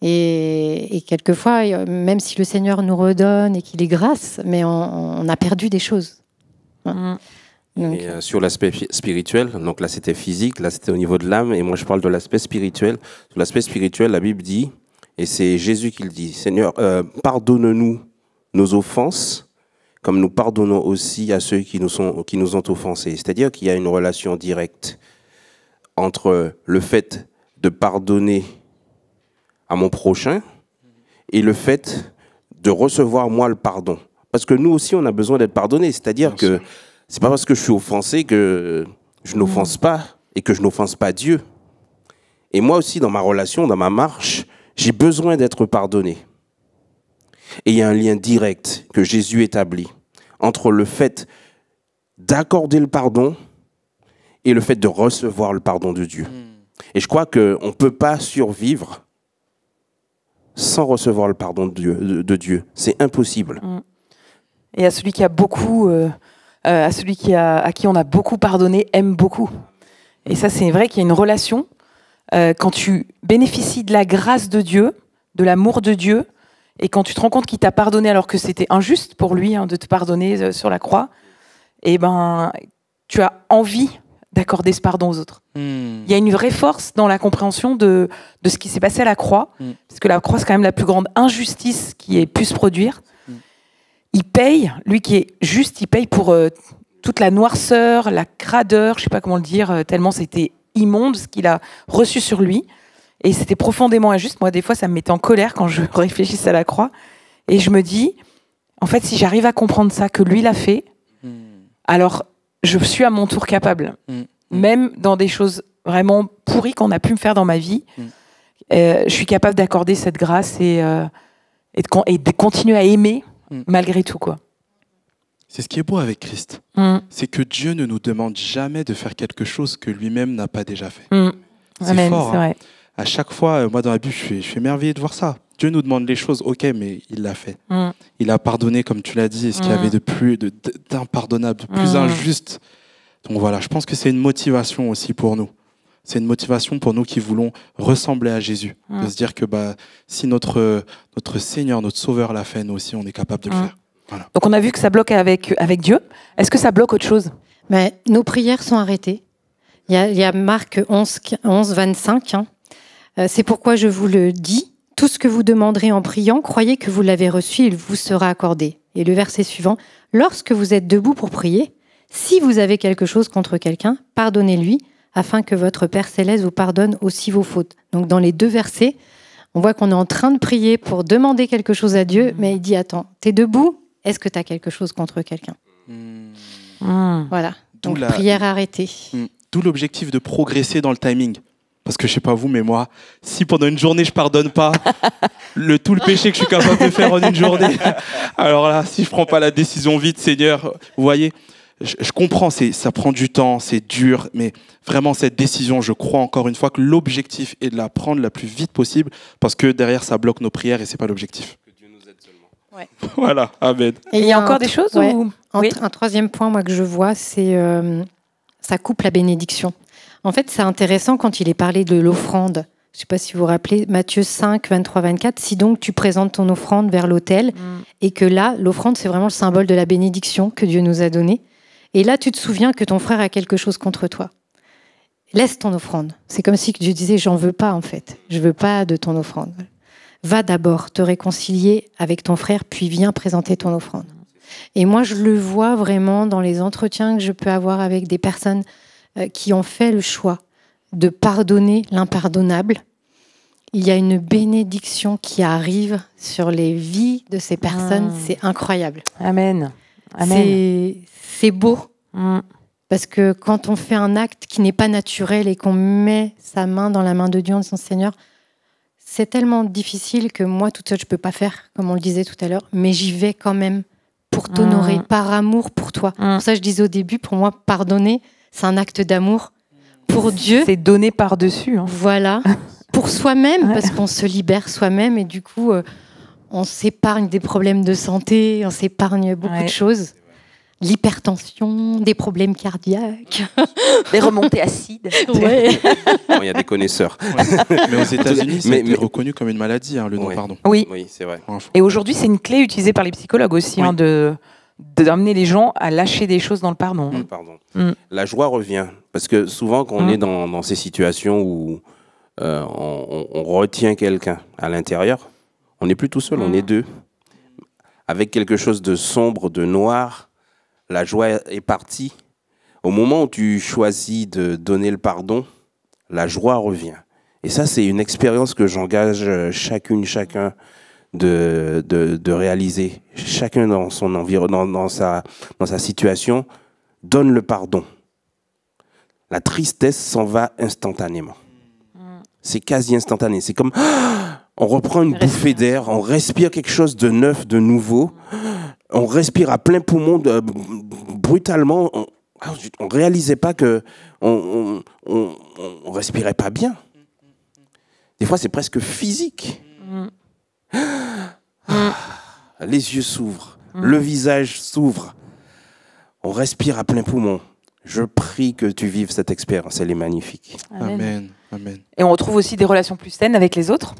Et quelquefois, même si le Seigneur nous redonne et qu'il est grâce, mais on a perdu des choses. Et sur l'aspect spirituel, donc là c'était physique, là c'était au niveau de l'âme, et moi je parle de l'aspect spirituel. Sur l'aspect spirituel, la Bible dit, et c'est Jésus qui le dit, Seigneur, pardonne-nous nos offenses, comme nous pardonnons aussi à ceux qui nous ont offensés. C'est-à-dire qu'il y a une relation directe entre le fait de pardonner à mon prochain et le fait de recevoir moi le pardon. Parce que nous aussi on a besoin d'être pardonnés, c'est-à-dire que c'est pas parce que je suis offensé que je n'offense pas et que je n'offense pas Dieu. Et moi aussi, dans ma relation, dans ma marche, j'ai besoin d'être pardonné. Et il y a un lien direct que Jésus établit entre le fait d'accorder le pardon et le fait de recevoir le pardon de Dieu. Et je crois qu'on ne peut pas survivre sans recevoir le pardon de Dieu. C'est impossible. Et à celui qui a beaucoup... à qui on a beaucoup pardonné, aime beaucoup. Et ça, c'est vrai qu'il y a une relation. Quand tu bénéficies de la grâce de Dieu, de l'amour de Dieu, et quand tu te rends compte qu'il t'a pardonné alors que c'était injuste pour lui de te pardonner sur la croix, tu as envie d'accorder ce pardon aux autres. Il y a une vraie force dans la compréhension de ce qui s'est passé à la croix, parce que la croix, c'est quand même la plus grande injustice qui ait pu se produire. Il paye, lui qui est juste, il paye pour toute la noirceur, la cradeur, je ne sais pas comment le dire, tellement c'était immonde ce qu'il a reçu sur lui. Et c'était profondément injuste. Moi, des fois, ça me mettait en colère quand je réfléchissais à la croix. Et je me dis, en fait, si j'arrive à comprendre ça, que lui l'a fait, alors je suis à mon tour capable. Même dans des choses vraiment pourries qu'on a pu me faire dans ma vie, je suis capable d'accorder cette grâce et de continuer à aimer malgré tout, quoi. C'est ce qui est beau avec Christ. C'est que Dieu ne nous demande jamais de faire quelque chose que lui-même n'a pas déjà fait. C'est Amen, fort. c'est vrai. À chaque fois, moi dans la Bible, je suis émerveillé de voir ça. Dieu nous demande les choses, ok, mais il l'a fait. Il a pardonné, comme tu l'as dit, ce qu'il y avait de plus d'impardonnable, de plus injuste. Donc voilà, je pense que c'est une motivation aussi pour nous. C'est une motivation pour nous qui voulons ressembler à Jésus. De se dire que si notre Seigneur, notre Sauveur l'a fait, nous aussi, on est capable de le faire. Voilà. Donc on a vu que ça bloque avec Dieu. Est-ce que ça bloque autre chose ? Mais nos prières sont arrêtées. Il y a Marc 11, 25. C'est pourquoi je vous le dis, tout ce que vous demanderez en priant, croyez que vous l'avez reçu, il vous sera accordé. Et le verset suivant, lorsque vous êtes debout pour prier, si vous avez quelque chose contre quelqu'un, pardonnez-lui, afin que votre Père Céleste vous pardonne aussi vos fautes. Donc dans les deux versets, on voit qu'on est en train de prier pour demander quelque chose à Dieu, mais il dit, attends, t'es debout ? Est-ce que tu as quelque chose contre quelqu'un ? Voilà. Donc prière arrêtée. D'où l'objectif de progresser dans le timing. Parce que je sais pas vous, mais moi, si pendant une journée je pardonne pas tout le péché que je suis capable de faire en une journée, alors là, si je prends pas la décision vite, Seigneur, vous voyez, je comprends, ça prend du temps, c'est dur, mais vraiment cette décision, je crois encore une fois que l'objectif est de la prendre la plus vite possible, parce que derrière ça bloque nos prières et c'est pas l'objectif. Que Dieu nous aide seulement. Ouais. Voilà, amen. Et il y a encore des choses ouais, ou... un troisième point moi que je vois, c'est ça coupe la bénédiction. En fait, c'est intéressant quand il est parlé de l'offrande. Je ne sais pas si vous vous rappelez, Matthieu 5, 23, 24. Si donc tu présentes ton offrande vers l'autel, et que là, l'offrande, c'est vraiment le symbole de la bénédiction que Dieu nous a donnée. Et là, tu te souviens que ton frère a quelque chose contre toi. Laisse ton offrande. C'est comme si Dieu disait, j'en veux pas en fait. Je veux pas de ton offrande. Va d'abord te réconcilier avec ton frère, puis viens présenter ton offrande. Et moi, je le vois vraiment dans les entretiens que je peux avoir avec des personnes qui ont fait le choix de pardonner l'impardonnable. Il y a une bénédiction qui arrive sur les vies de ces personnes. C'est incroyable. Amen. Amen. C'est beau. Parce que quand on fait un acte qui n'est pas naturel et qu'on met sa main dans la main de Dieu en disant Seigneur, c'est tellement difficile que moi, toute seule, je ne peux pas faire, comme on le disait tout à l'heure, mais j'y vais quand même pour t'honorer, par amour pour toi. Pour ça, je disais au début, pour moi, pardonner, c'est un acte d'amour pour Dieu. C'est donner par-dessus. Hein. Voilà. Pour soi-même, parce qu'on se libère soi-même et du coup, on s'épargne des problèmes de santé, on s'épargne beaucoup de choses. L'hypertension, des problèmes cardiaques. Des remontées acides. Ouais. Bon, il y a des connaisseurs. Ouais. Mais aux États-Unis, c'est reconnu comme une maladie, hein, le non-pardon. Oui, c'est vrai. Et aujourd'hui, c'est une clé utilisée par les psychologues aussi, hein, d'amener les gens à lâcher des choses dans le pardon. La joie revient. Parce que souvent, quand on est dans ces situations où on retient quelqu'un à l'intérieur, on n'est plus tout seul, on est deux. Avec quelque chose de sombre, de noir, la joie est partie. Au moment où tu choisis de donner le pardon, la joie revient. Et ça, c'est une expérience que j'engage chacun de réaliser. Chacun dans son environnement, dans sa situation, donne le pardon. La tristesse s'en va instantanément. C'est quasi instantané. C'est comme on reprend une bouffée d'air, on respire quelque chose de neuf, de nouveau. On respire à plein poumon, brutalement. On ne réalisait pas que on respirait pas bien. Des fois, c'est presque physique. Les yeux s'ouvrent, le visage s'ouvre. On respire à plein poumon. Je prie que tu vives cette expérience, elle est magnifique. Amen. Amen. Et on retrouve aussi des relations plus saines avec les autres.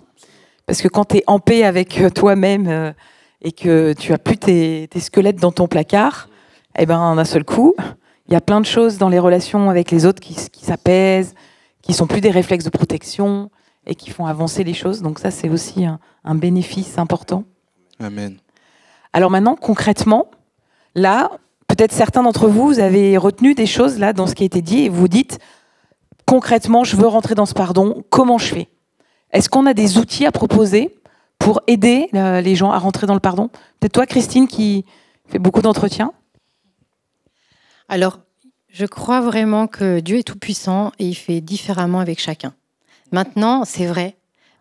Parce que quand tu es en paix avec toi-même et que tu as plus tes squelettes dans ton placard, eh ben, d'un seul coup, il y a plein de choses dans les relations avec les autres qui s'apaisent, qui sont plus des réflexes de protection et qui font avancer les choses. Donc ça, c'est aussi un bénéfice important. Amen. Alors maintenant, concrètement, là, peut-être certains d'entre vous, vous avez retenu des choses là dans ce qui a été dit et vous dites, concrètement, je veux rentrer dans ce pardon, comment je fais ? Est-ce qu'on a des outils à proposer pour aider les gens à rentrer dans le pardon ? Peut-être toi, Christine, qui fait beaucoup d'entretiens. Alors, je crois vraiment que Dieu est tout-puissant et il fait différemment avec chacun. Maintenant, c'est vrai,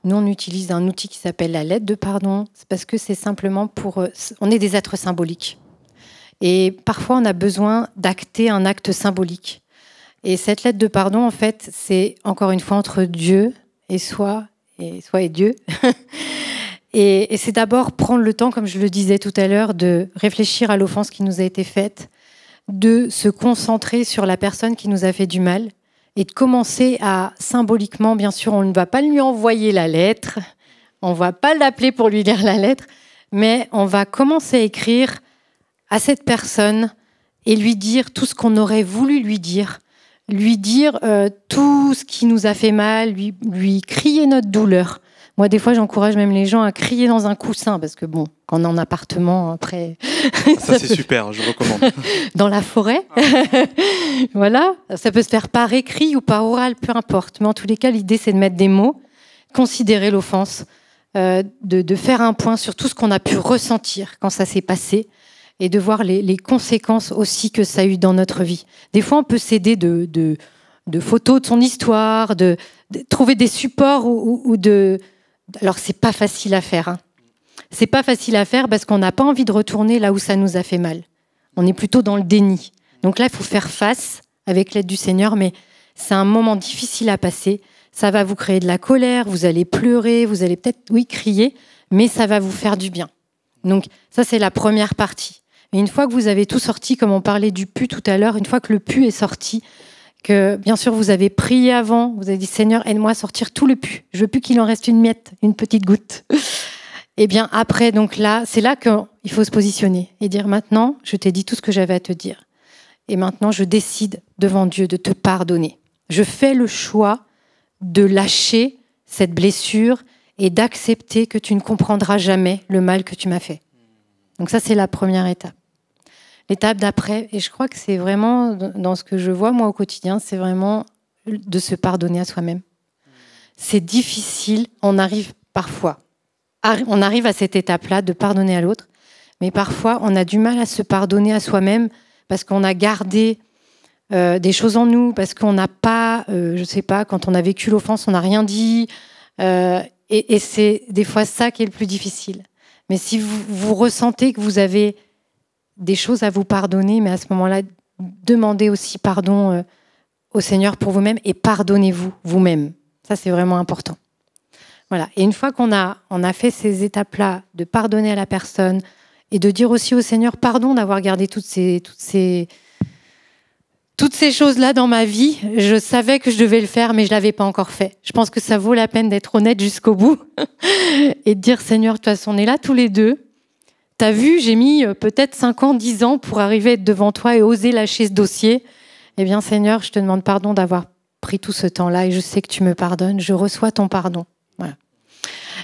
nous, on utilise un outil qui s'appelle la lettre de pardon, c'est parce que c'est simplement pour... on est des êtres symboliques. Et parfois, on a besoin d'acter un acte symbolique. Et cette lettre de pardon, en fait, c'est encore une fois entre Dieu et soi et Dieu. Et c'est d'abord prendre le temps, comme je le disais tout à l'heure, de réfléchir à l'offense qui nous a été faite, de se concentrer sur la personne qui nous a fait du mal et de commencer à, symboliquement, bien sûr, on ne va pas lui envoyer la lettre, on ne va pas l'appeler pour lui lire la lettre, mais on va commencer à écrire à cette personne et lui dire tout ce qu'on aurait voulu lui dire tout ce qui nous a fait mal, lui crier notre douleur. Moi, des fois, j'encourage même les gens à crier dans un coussin, parce que bon, quand on est en appartement, après... Ça c'est super, je recommande. Dans la forêt, voilà, ça peut se faire par écrit ou par oral, peu importe. Mais en tous les cas, l'idée, c'est de mettre des mots, considérer l'offense, de faire un point sur tout ce qu'on a pu ressentir quand ça s'est passé, et de voir les conséquences aussi que ça a eu dans notre vie. Des fois, on peut s'aider de de photos de son histoire, de trouver des supports Alors, c'est pas facile à faire. Hein. C'est pas facile à faire parce qu'on n'a pas envie de retourner là où ça nous a fait mal. On est plutôt dans le déni. Donc là, il faut faire face avec l'aide du Seigneur, mais c'est un moment difficile à passer. Ça va vous créer de la colère, vous allez pleurer, vous allez peut-être, oui, crier, mais ça va vous faire du bien. Donc ça, c'est la première partie. Et une fois que vous avez tout sorti, comme on parlait du pu tout à l'heure, une fois que le pu est sorti, que bien sûr vous avez prié avant, vous avez dit Seigneur, aide-moi à sortir tout le pu. Je veux plus qu'il en reste une miette, une petite goutte. Et bien après, donc là, c'est là qu'il faut se positionner et dire maintenant, je t'ai dit tout ce que j'avais à te dire. Et maintenant, je décide devant Dieu de te pardonner. Je fais le choix de lâcher cette blessure et d'accepter que tu ne comprendras jamais le mal que tu m'as fait. Donc ça, c'est la première étape. L'étape d'après, et je crois que c'est vraiment, dans ce que je vois moi au quotidien, c'est vraiment de se pardonner à soi-même. C'est difficile, on arrive parfois, on arrive à cette étape-là de pardonner à l'autre, mais parfois on a du mal à se pardonner à soi-même parce qu'on a gardé des choses en nous, parce qu'on n'a pas, je sais pas, quand on a vécu l'offense, on n'a rien dit, et c'est des fois ça qui est le plus difficile. Mais si vous ressentez que vous avez des choses à vous pardonner, mais à ce moment-là, demandez aussi pardon au Seigneur pour vous-même et pardonnez-vous vous-même. Ça, c'est vraiment important. Voilà. Et une fois qu'on a fait ces étapes-là, de pardonner à la personne et de dire aussi au Seigneur pardon d'avoir gardé toutes ces choses-là dans ma vie, je savais que je devais le faire, mais je ne l'avais pas encore fait. Je pense que ça vaut la peine d'être honnête jusqu'au bout et de dire, Seigneur, de toute façon, on est là tous les deux. T'as vu, j'ai mis peut-être 5 ans, 10 ans pour arriver à être devant toi et oser lâcher ce dossier. Eh bien, Seigneur, je te demande pardon d'avoir pris tout ce temps-là et je sais que tu me pardonnes. Je reçois ton pardon. Voilà.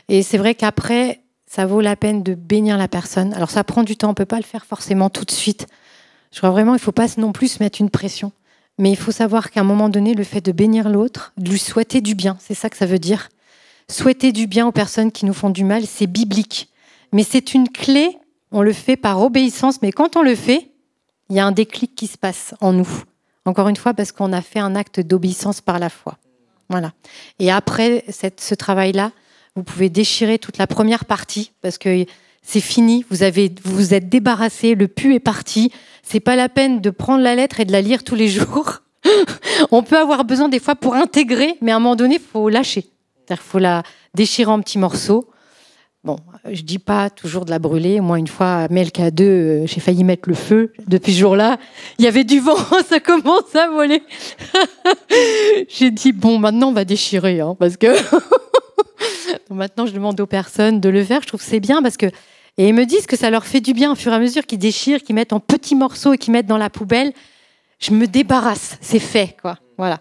Et c'est vrai qu'après, ça vaut la peine de bénir la personne. Alors, ça prend du temps, on ne peut pas le faire forcément tout de suite. Je crois vraiment qu'il ne faut pas non plus se mettre une pression. Mais il faut savoir qu'à un moment donné, le fait de bénir l'autre, de lui souhaiter du bien, c'est ça que ça veut dire. Souhaiter du bien aux personnes qui nous font du mal, c'est biblique. Mais c'est une clé, on le fait par obéissance, mais quand on le fait, il y a un déclic qui se passe en nous. Encore une fois, parce qu'on a fait un acte d'obéissance par la foi. Voilà. Et après ce travail-là, vous pouvez déchirer toute la première partie, parce que c'est fini, vous vous êtes débarrassé, le pu est parti. C'est pas la peine de prendre la lettre et de la lire tous les jours. On peut avoir besoin des fois pour intégrer, mais à un moment donné, il faut lâcher. C'est-à-dire qu'il faut la déchirer en petits morceaux. Bon, je dis pas toujours de la brûler. Moi, une fois, à Melk à 2, j'ai failli mettre le feu. Depuis ce jour-là, il y avait du vent, ça commence à voler. J'ai dit, bon, maintenant, on va déchirer, hein, parce que... Donc, maintenant, je demande aux personnes de le faire. Je trouve que c'est bien parce que... Et ils me disent que ça leur fait du bien au fur et à mesure qu'ils déchirent, qu'ils mettent en petits morceaux et qu'ils mettent dans la poubelle. Je me débarrasse, c'est fait, quoi. Voilà.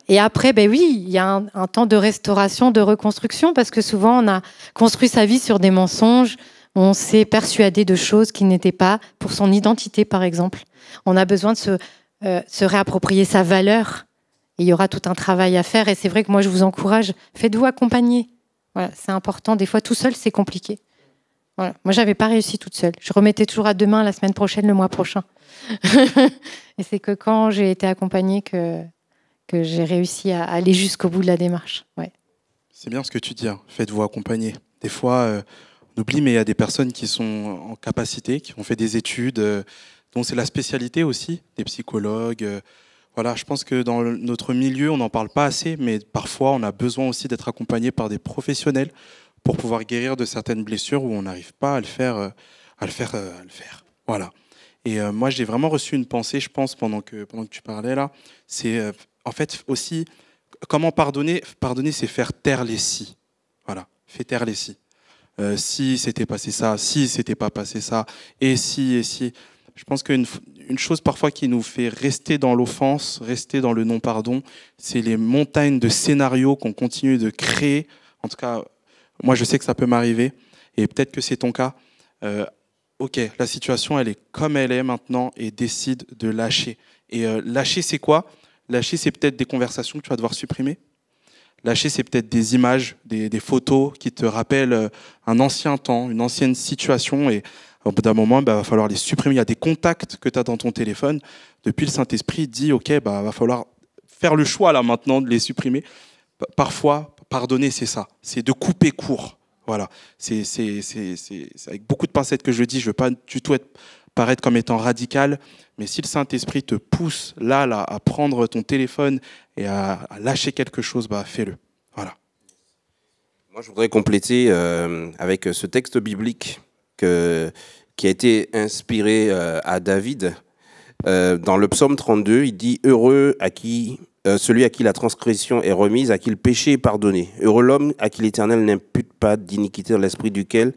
Et après, ben oui, il y a un temps de restauration, de reconstruction, parce que souvent, on a construit sa vie sur des mensonges, on s'est persuadé de choses qui n'étaient pas, pour son identité, par exemple. On a besoin de se réapproprier sa valeur. Et il y aura tout un travail à faire. Et c'est vrai que moi, je vous encourage, faites-vous accompagner. Voilà, c'est important. Des fois, tout seul, c'est compliqué. Voilà. Moi, je n'avais pas réussi toute seule. Je remettais toujours à demain, la semaine prochaine, le mois prochain. Et c'est que quand j'ai été accompagnée que j'ai réussi à aller jusqu'au bout de la démarche. Ouais. C'est bien ce que tu dis, hein. Faites-vous accompagner. Des fois, on oublie, mais il y a des personnes qui sont en capacité, qui ont fait des études, dont c'est la spécialité aussi, des psychologues. Voilà, je pense que dans notre milieu, on n'en parle pas assez, mais parfois, on a besoin aussi d'être accompagné par des professionnels pour pouvoir guérir de certaines blessures où on n'arrive pas à le faire. Voilà. Et moi, j'ai vraiment reçu une pensée, je pense, pendant que tu parlais là. C'est en fait aussi, comment pardonner ? Pardonner, c'est faire taire les si. Voilà, fait taire les si. Si c'était passé ça, si c'était pas passé ça, et si. Je pense qu'une chose parfois qui nous fait rester dans l'offense, rester dans le non-pardon, c'est les montagnes de scénarios qu'on continue de créer. En tout cas, moi, je sais que ça peut m'arriver, et peut-être que c'est ton cas. Ok, la situation, elle est comme elle est maintenant, et décide de lâcher. Et lâcher, c'est quoi ? Lâcher, c'est peut-être des conversations que tu vas devoir supprimer. Lâcher, c'est peut-être des images, des photos qui te rappellent un ancien temps, une ancienne situation, et au bout d'un moment, il va falloir les supprimer. Il y a des contacts que tu as dans ton téléphone. Depuis, le Saint-Esprit dit, ok, va falloir faire le choix là maintenant de les supprimer. Parfois, pardonner, c'est ça, c'est de couper court. Voilà, c'est avec beaucoup de pincettes que je le dis, je ne veux pas du tout paraître comme étant radical, mais si le Saint-Esprit te pousse là, à prendre ton téléphone et à lâcher quelque chose, fais-le. Voilà. Moi, je voudrais compléter avec ce texte biblique qui a été inspiré à David. Dans le psaume 32, il dit « Heureux celui à qui la transgression est remise, à qui le péché est pardonné. Heureux l'homme à qui l'Éternel n'impute pas d'iniquité dans l'esprit duquel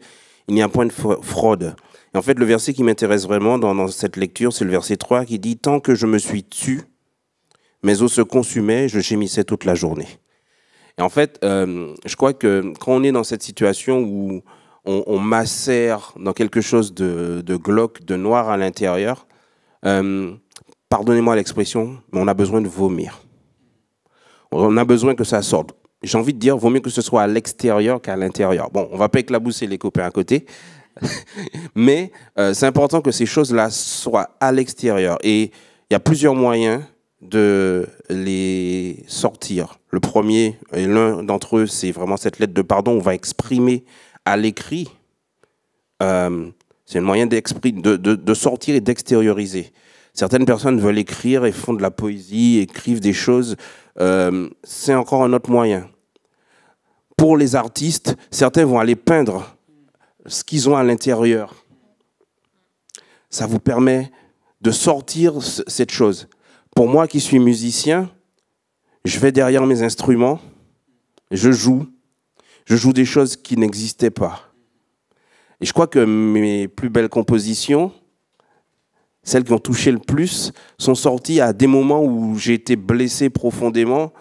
il n'y a point de fraude. » Et en fait, le verset qui m'intéresse vraiment dans cette lecture, c'est le verset 3 qui dit « Tant que je me suis tu, mes os se consumaient, je gémissais toute la journée. » Et en fait, je crois que quand on est dans cette situation où on macère dans quelque chose de glauque, de noir à l'intérieur, pardonnez-moi l'expression, mais on a besoin de vomir. On a besoin que ça sorte. J'ai envie de dire, vaut mieux que ce soit à l'extérieur qu'à l'intérieur. Bon, on ne va pas éclabousser les copains à côté, mais c'est important que ces choses-là soient à l'extérieur. Et il y a plusieurs moyens de les sortir. Le premier, et l'un d'entre eux, c'est vraiment cette lettre de pardon. On va exprimer à l'écrit. C'est un moyen de sortir et d'extérioriser. Certaines personnes veulent écrire et font de la poésie, écrivent des choses. C'est encore un autre moyen. Pour les artistes, certains vont aller peindre ce qu'ils ont à l'intérieur. Ça vous permet de sortir cette chose. Pour moi qui suis musicien, je vais derrière mes instruments, je joue des choses qui n'existaient pas. Et je crois que mes plus belles compositions, celles qui ont touché le plus, sont sorties à des moments où j'ai été blessé profondément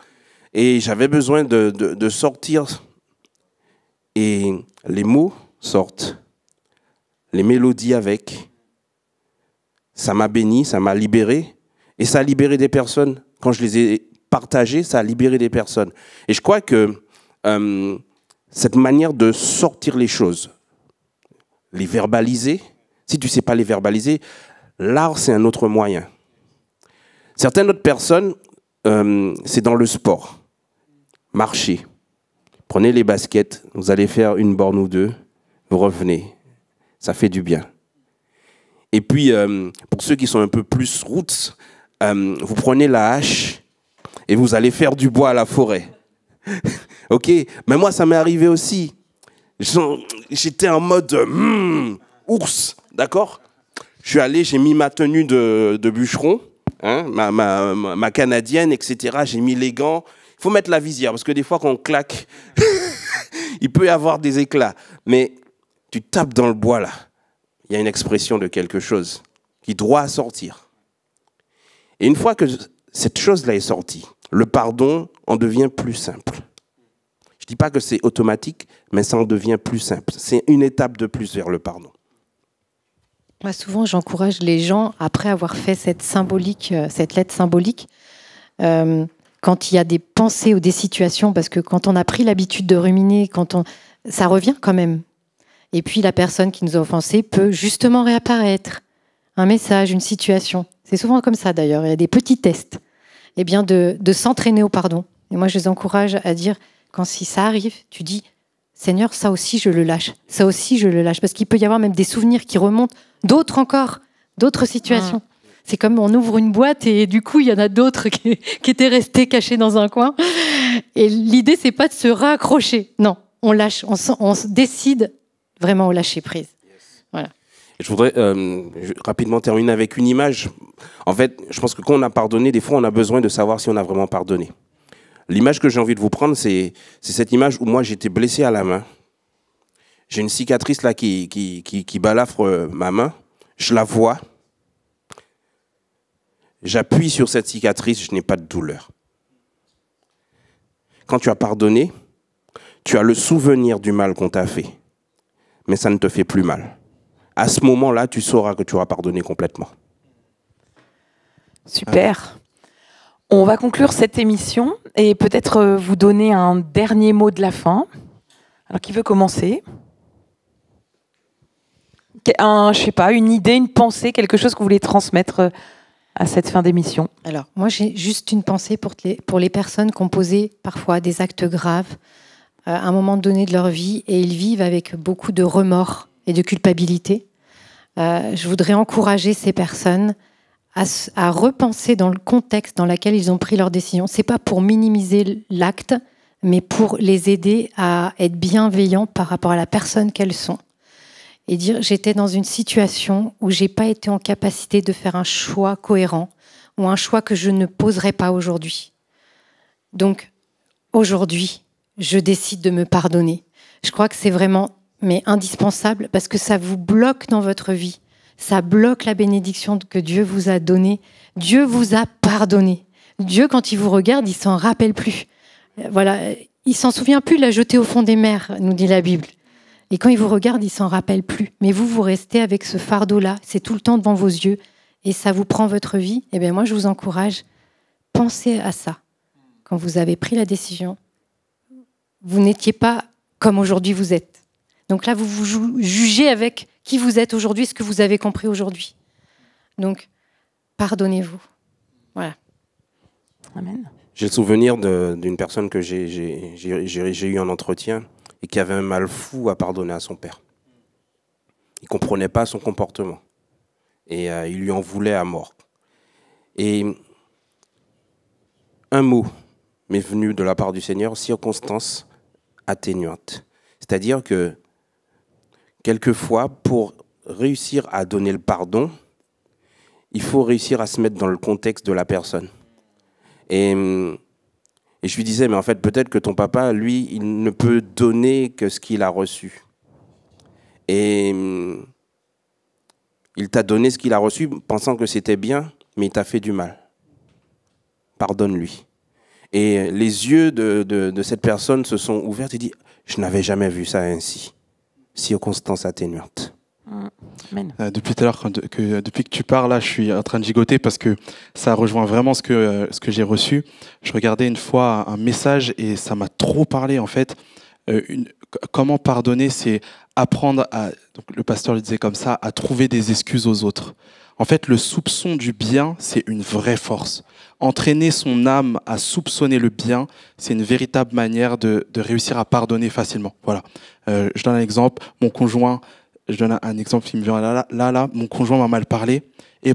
et j'avais besoin de sortir. Et les mots sortent, les mélodies avec. Ça m'a béni, ça m'a libéré et ça a libéré des personnes. Quand je les ai partagées, ça a libéré des personnes. Et je crois que cette manière de sortir les choses, les verbaliser, si tu ne sais pas les verbaliser, l'art, c'est un autre moyen. Certaines autres personnes, c'est dans le sport. Marcher. Prenez les baskets, vous allez faire une borne ou deux, vous revenez. Ça fait du bien. Et puis, pour ceux qui sont un peu plus roots, vous prenez la hache et vous allez faire du bois à la forêt. Ok, mais moi, ça m'est arrivé aussi. J'étais en mode ours, d'accord ? Je suis allé, j'ai mis ma tenue de bûcheron, hein, ma canadienne, etc. J'ai mis les gants. Il faut mettre la visière, parce que des fois, quand on claque, il peut y avoir des éclats. Mais tu tapes dans le bois, là. Il y a une expression de quelque chose qui doit sortir. Et une fois que cette chose-là est sortie, le pardon en devient plus simple. Je ne dis pas que c'est automatique, mais ça en devient plus simple. C'est une étape de plus vers le pardon. Moi, souvent, j'encourage les gens, après avoir fait cette lettre symbolique, quand il y a des pensées ou des situations, parce que quand on a pris l'habitude de ruminer, ça revient quand même. Et puis, la personne qui nous a offensés peut justement réapparaître. Un message, une situation. C'est souvent comme ça, d'ailleurs. Il y a des petits tests. Eh bien, de s'entraîner au pardon. Et moi, je les encourage à dire, si ça arrive, tu dis, Seigneur, ça aussi, je le lâche. Ça aussi, je le lâche. Parce qu'il peut y avoir même des souvenirs qui remontent, d'autres encore, d'autres situations. C'est comme on ouvre une boîte et du coup, il y en a d'autres qui étaient restés cachés dans un coin. Et l'idée, c'est pas de se raccrocher. Non, on lâche, on décide vraiment au lâcher prise. Voilà. Je voudrais rapidement terminer avec une image. En fait, je pense que quand on a pardonné, des fois, on a besoin de savoir si on a vraiment pardonné. L'image que j'ai envie de vous prendre, c'est cette image où moi, j'étais blessé à la main. J'ai une cicatrice là qui balafre ma main. Je la vois. J'appuie sur cette cicatrice, je n'ai pas de douleur. Quand tu as pardonné, tu as le souvenir du mal qu'on t'a fait. Mais ça ne te fait plus mal. À ce moment-là, tu sauras que tu auras pardonné complètement. Super. On va conclure cette émission et peut-être vous donner un dernier mot de la fin. Alors, qui veut commencer ? Je sais pas, une idée, une pensée, quelque chose que vous voulez transmettre à cette fin d'émission. Alors, moi, j'ai juste une pensée pour les personnes qui ont posé parfois des actes graves à un moment donné de leur vie et ils vivent avec beaucoup de remords et de culpabilité. Je voudrais encourager ces personnes à repenser dans le contexte dans lequel ils ont pris leur décision. Ce n'est pas pour minimiser l'acte, mais pour les aider à être bienveillants par rapport à la personne qu'elles sont. Et dire, j'étais dans une situation où je n'ai pas été en capacité de faire un choix cohérent ou un choix que je ne poserai pas aujourd'hui. Donc, aujourd'hui, je décide de me pardonner. Je crois que c'est vraiment indispensable parce que ça vous bloque dans votre vie. Ça bloque la bénédiction que Dieu vous a donnée. Dieu vous a pardonné. Dieu, quand il vous regarde, il s'en rappelle plus. Voilà, il s'en souvient plus de la jeter au fond des mers, nous dit la Bible. Et quand il vous regarde, il s'en rappelle plus. Mais vous restez avec ce fardeau-là. C'est tout le temps devant vos yeux. Et ça vous prend votre vie. Eh bien, moi, je vous encourage, pensez à ça. Quand vous avez pris la décision, vous n'étiez pas comme aujourd'hui vous êtes. Donc là, vous vous jugez avec qui vous êtes aujourd'hui, ce que vous avez compris aujourd'hui. Donc, pardonnez-vous. Voilà. Amen. J'ai le souvenir d'une personne que j'ai eu en entretien et qui avait un mal fou à pardonner à son père. Il ne comprenait pas son comportement. Et il lui en voulait à mort. Et un mot m'est venu de la part du Seigneur, circonstance atténuante. C'est-à-dire que quelquefois, pour réussir à donner le pardon, il faut réussir à se mettre dans le contexte de la personne. Et je lui disais, mais en fait, peut-être que ton papa, lui, il ne peut donner que ce qu'il a reçu. Et il t'a donné ce qu'il a reçu, pensant que c'était bien, mais il t'a fait du mal. Pardonne-lui. Et les yeux de cette personne se sont ouverts et dit, je n'avais jamais vu ça ainsi. Circonstance atténuante. Depuis tout à l'heure, depuis que tu parles, là, je suis en train de gigoter parce que ça rejoint vraiment ce que j'ai reçu. Je regardais une fois un message et ça m'a trop parlé, en fait. Comment pardonner, c'est apprendre à, donc le pasteur le disait comme ça, à trouver des excuses aux autres. En fait, le soupçon du bien, c'est une vraie force. Entraîner son âme à soupçonner le bien, c'est une véritable manière de réussir à pardonner facilement. Voilà. Je donne un exemple. Mon conjoint, je donne un exemple qui me vient là, mon conjoint m'a mal parlé. Et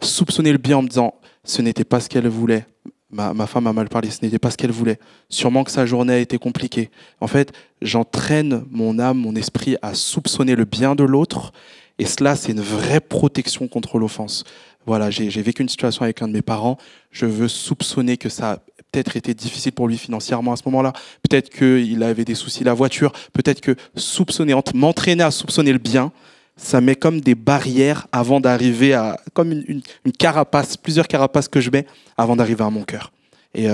soupçonner le bien en me disant, ce n'était pas ce qu'elle voulait. Ma femme m'a mal parlé, ce n'était pas ce qu'elle voulait. Sûrement que sa journée a été compliquée. En fait, j'entraîne mon âme, mon esprit à soupçonner le bien de l'autre. Et cela, c'est une vraie protection contre l'offense. Voilà, j'ai vécu une situation avec un de mes parents. Je veux soupçonner que ça a peut-être été difficile pour lui financièrement à ce moment-là. Peut-être qu'il avait des soucis, la voiture. Peut-être que m'entraîner à soupçonner le bien, ça met comme des barrières avant d'arriver à... Comme une carapace, plusieurs carapaces que je mets avant d'arriver à mon cœur. Et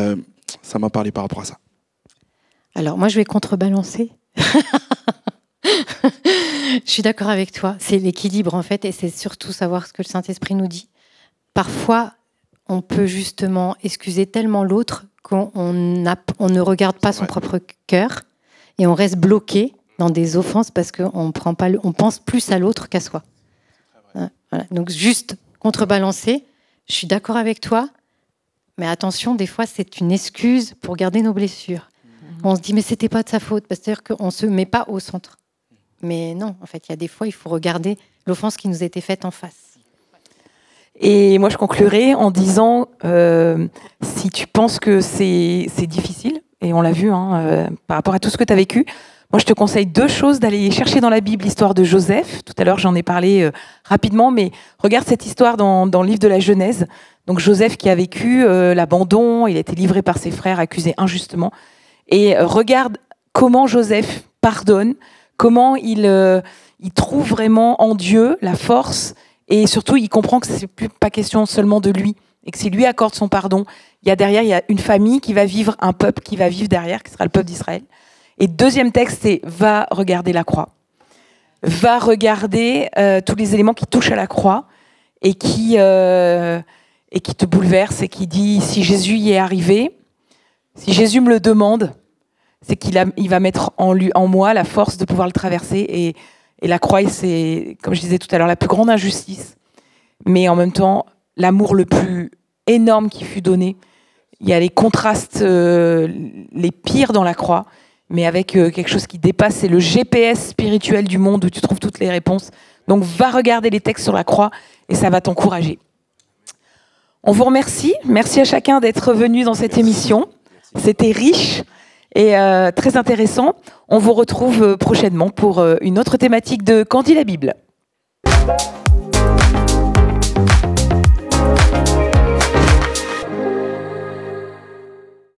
ça m'a parlé par rapport à ça. Alors, moi, je vais contrebalancer. Je suis d'accord avec toi. C'est l'équilibre, en fait, et c'est surtout savoir ce que le Saint-Esprit nous dit. Parfois, on peut justement excuser tellement l'autre qu'on ne regarde pas son propre cœur et on reste bloqué dans des offenses parce qu'on pense plus à l'autre qu'à soi. Voilà. Donc, juste contrebalancer, je suis d'accord avec toi, mais attention, des fois, c'est une excuse pour garder nos blessures. On se dit, mais c'était pas de sa faute, c'est-à-dire qu'on ne se met pas au centre. Mais non, en fait, il y a des fois, il faut regarder l'offense qui nous a été faite en face. Et moi, je conclurai en disant, si tu penses que c'est difficile, et on l'a vu par rapport à tout ce que tu as vécu, moi, je te conseille deux choses, d'aller chercher dans la Bible l'histoire de Joseph. Tout à l'heure, j'en ai parlé rapidement, mais regarde cette histoire dans le livre de la Genèse. Donc, Joseph qui a vécu l'abandon, il a été livré par ses frères, accusé injustement. Et regarde comment Joseph pardonne, comment il trouve vraiment en Dieu la force. Et surtout, il comprend que ce n'est pas question seulement de lui, et que si lui accorde son pardon, il y a une famille qui va vivre, un peuple qui va vivre derrière, qui sera le peuple d'Israël. Et deuxième texte, c'est « Va regarder la croix ». Va regarder tous les éléments qui touchent à la croix et qui te bouleversent et qui dit « Si Jésus y est arrivé, si Jésus me le demande, c'est qu'il va mettre en moi la force de pouvoir le traverser. » Et la croix, c'est, comme je disais tout à l'heure, la plus grande injustice, mais en même temps, l'amour le plus énorme qui fut donné. Il y a les contrastes les pires dans la croix, mais avec quelque chose qui dépasse, c'est le GPS spirituel du monde où tu trouves toutes les réponses. Donc va regarder les textes sur la croix et ça va t'encourager. On vous remercie. Merci à chacun d'être venu dans cette émission. C'était riche et très intéressant. On vous retrouve prochainement pour une autre thématique de Quand dit la Bible.